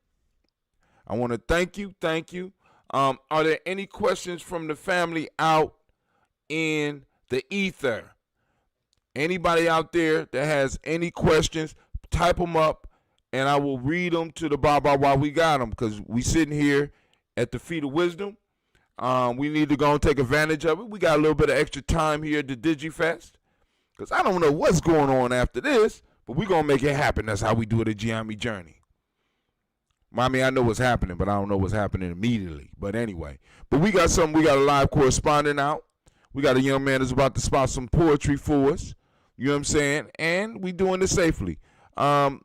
Thank you. Are there any questions from the family out in the ether? Anybody out there that has any questions, type them up, and I will read them to the Baba while we got them, because we sitting here at the feet of wisdom. We need to go and take advantage of it. We got a little bit of extra time here at the DigiFest, because I don't know what's going on after this, but we're going to make it happen. That's how we do it at Gye-Nyame Journey. Mommy, I know what's happening, but I don't know what's happening immediately. But anyway, we got a live correspondent out. We got a young man that's about to spot some poetry for us. You know what I'm saying? And we doing this safely. Sister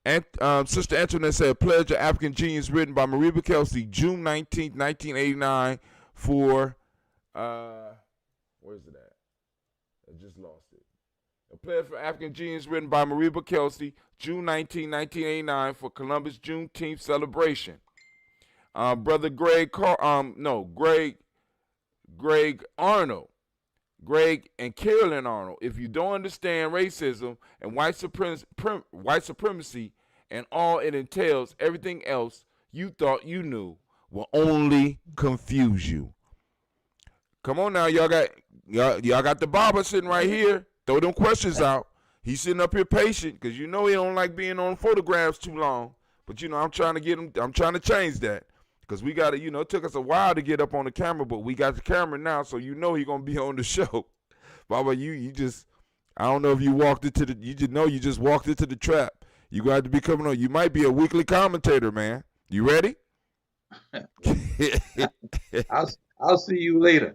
Antoinette said, Pledge of African Genius, written by Marie Kelsey, June 19th, 1989, for, where's it at? I just lost it. A Pledge for African Genius, written by Marie Kelsey, June 19, 1989, for Columbus Juneteenth celebration. Brother Greg Arnold. Greg and Carolyn Arnold, if you don't understand racism and white supremacy and all it entails, everything else you thought you knew will only confuse you. Come on now, y'all got the Baba sitting right here. Throw them questions out. He's sitting up here patient because you know he don't like being on photographs too long. But I'm trying to change that. Because we got to, it took us a while to get up on the camera, but we got the camera now, so he's going to be on the show. Baba, you just, I don't know if you walked into you just walked into the trap. You got to be coming on. You might be a weekly commentator, man. You ready? I'll see you later.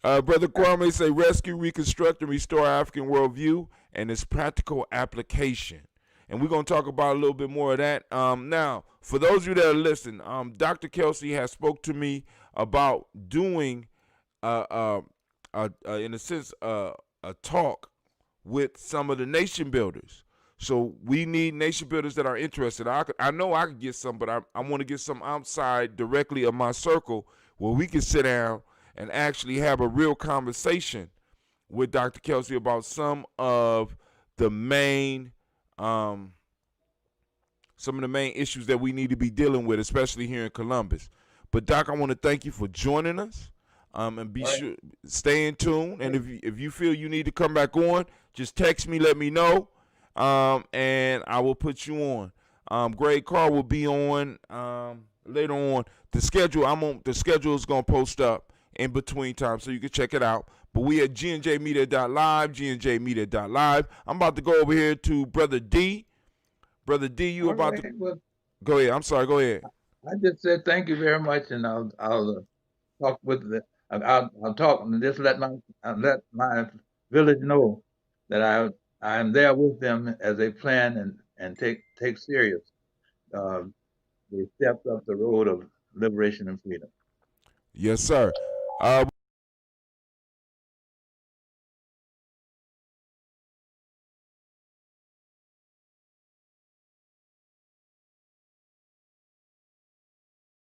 Brother Kwame say, rescue, reconstruct, and restore African worldview and its practical application. And we're going to talk about a little bit more of that. Now, for those of you that are listening, Dr. Kelsey has spoke to me about doing, in a sense, a talk with some of the nation builders. So we need nation builders that are interested. I know I could get some, but I want to get some outside directly of my circle where we can sit down and actually have a real conversation with Dr. Kelsey about some of the main issues that we need to be dealing with, especially here in Columbus. But Doc, I want to thank you for joining us, and be sure stay in tune. And if you feel you need to come back on, just text me, let me know, and I will put you on. Greg Carr will be on later on. The schedule is gonna post up in between time, so you can check it out. But we at gnjmedia.live, gnjmedia.live. I'm about to go over here to Brother D. Brother D, you about to... Go ahead. I'm sorry. Go ahead. I just said thank you very much, and I'll talk with the I'll talk and just let my village know that I'm there with them as they plan and take serious uh, the steps up the road of liberation and freedom. Yes, sir.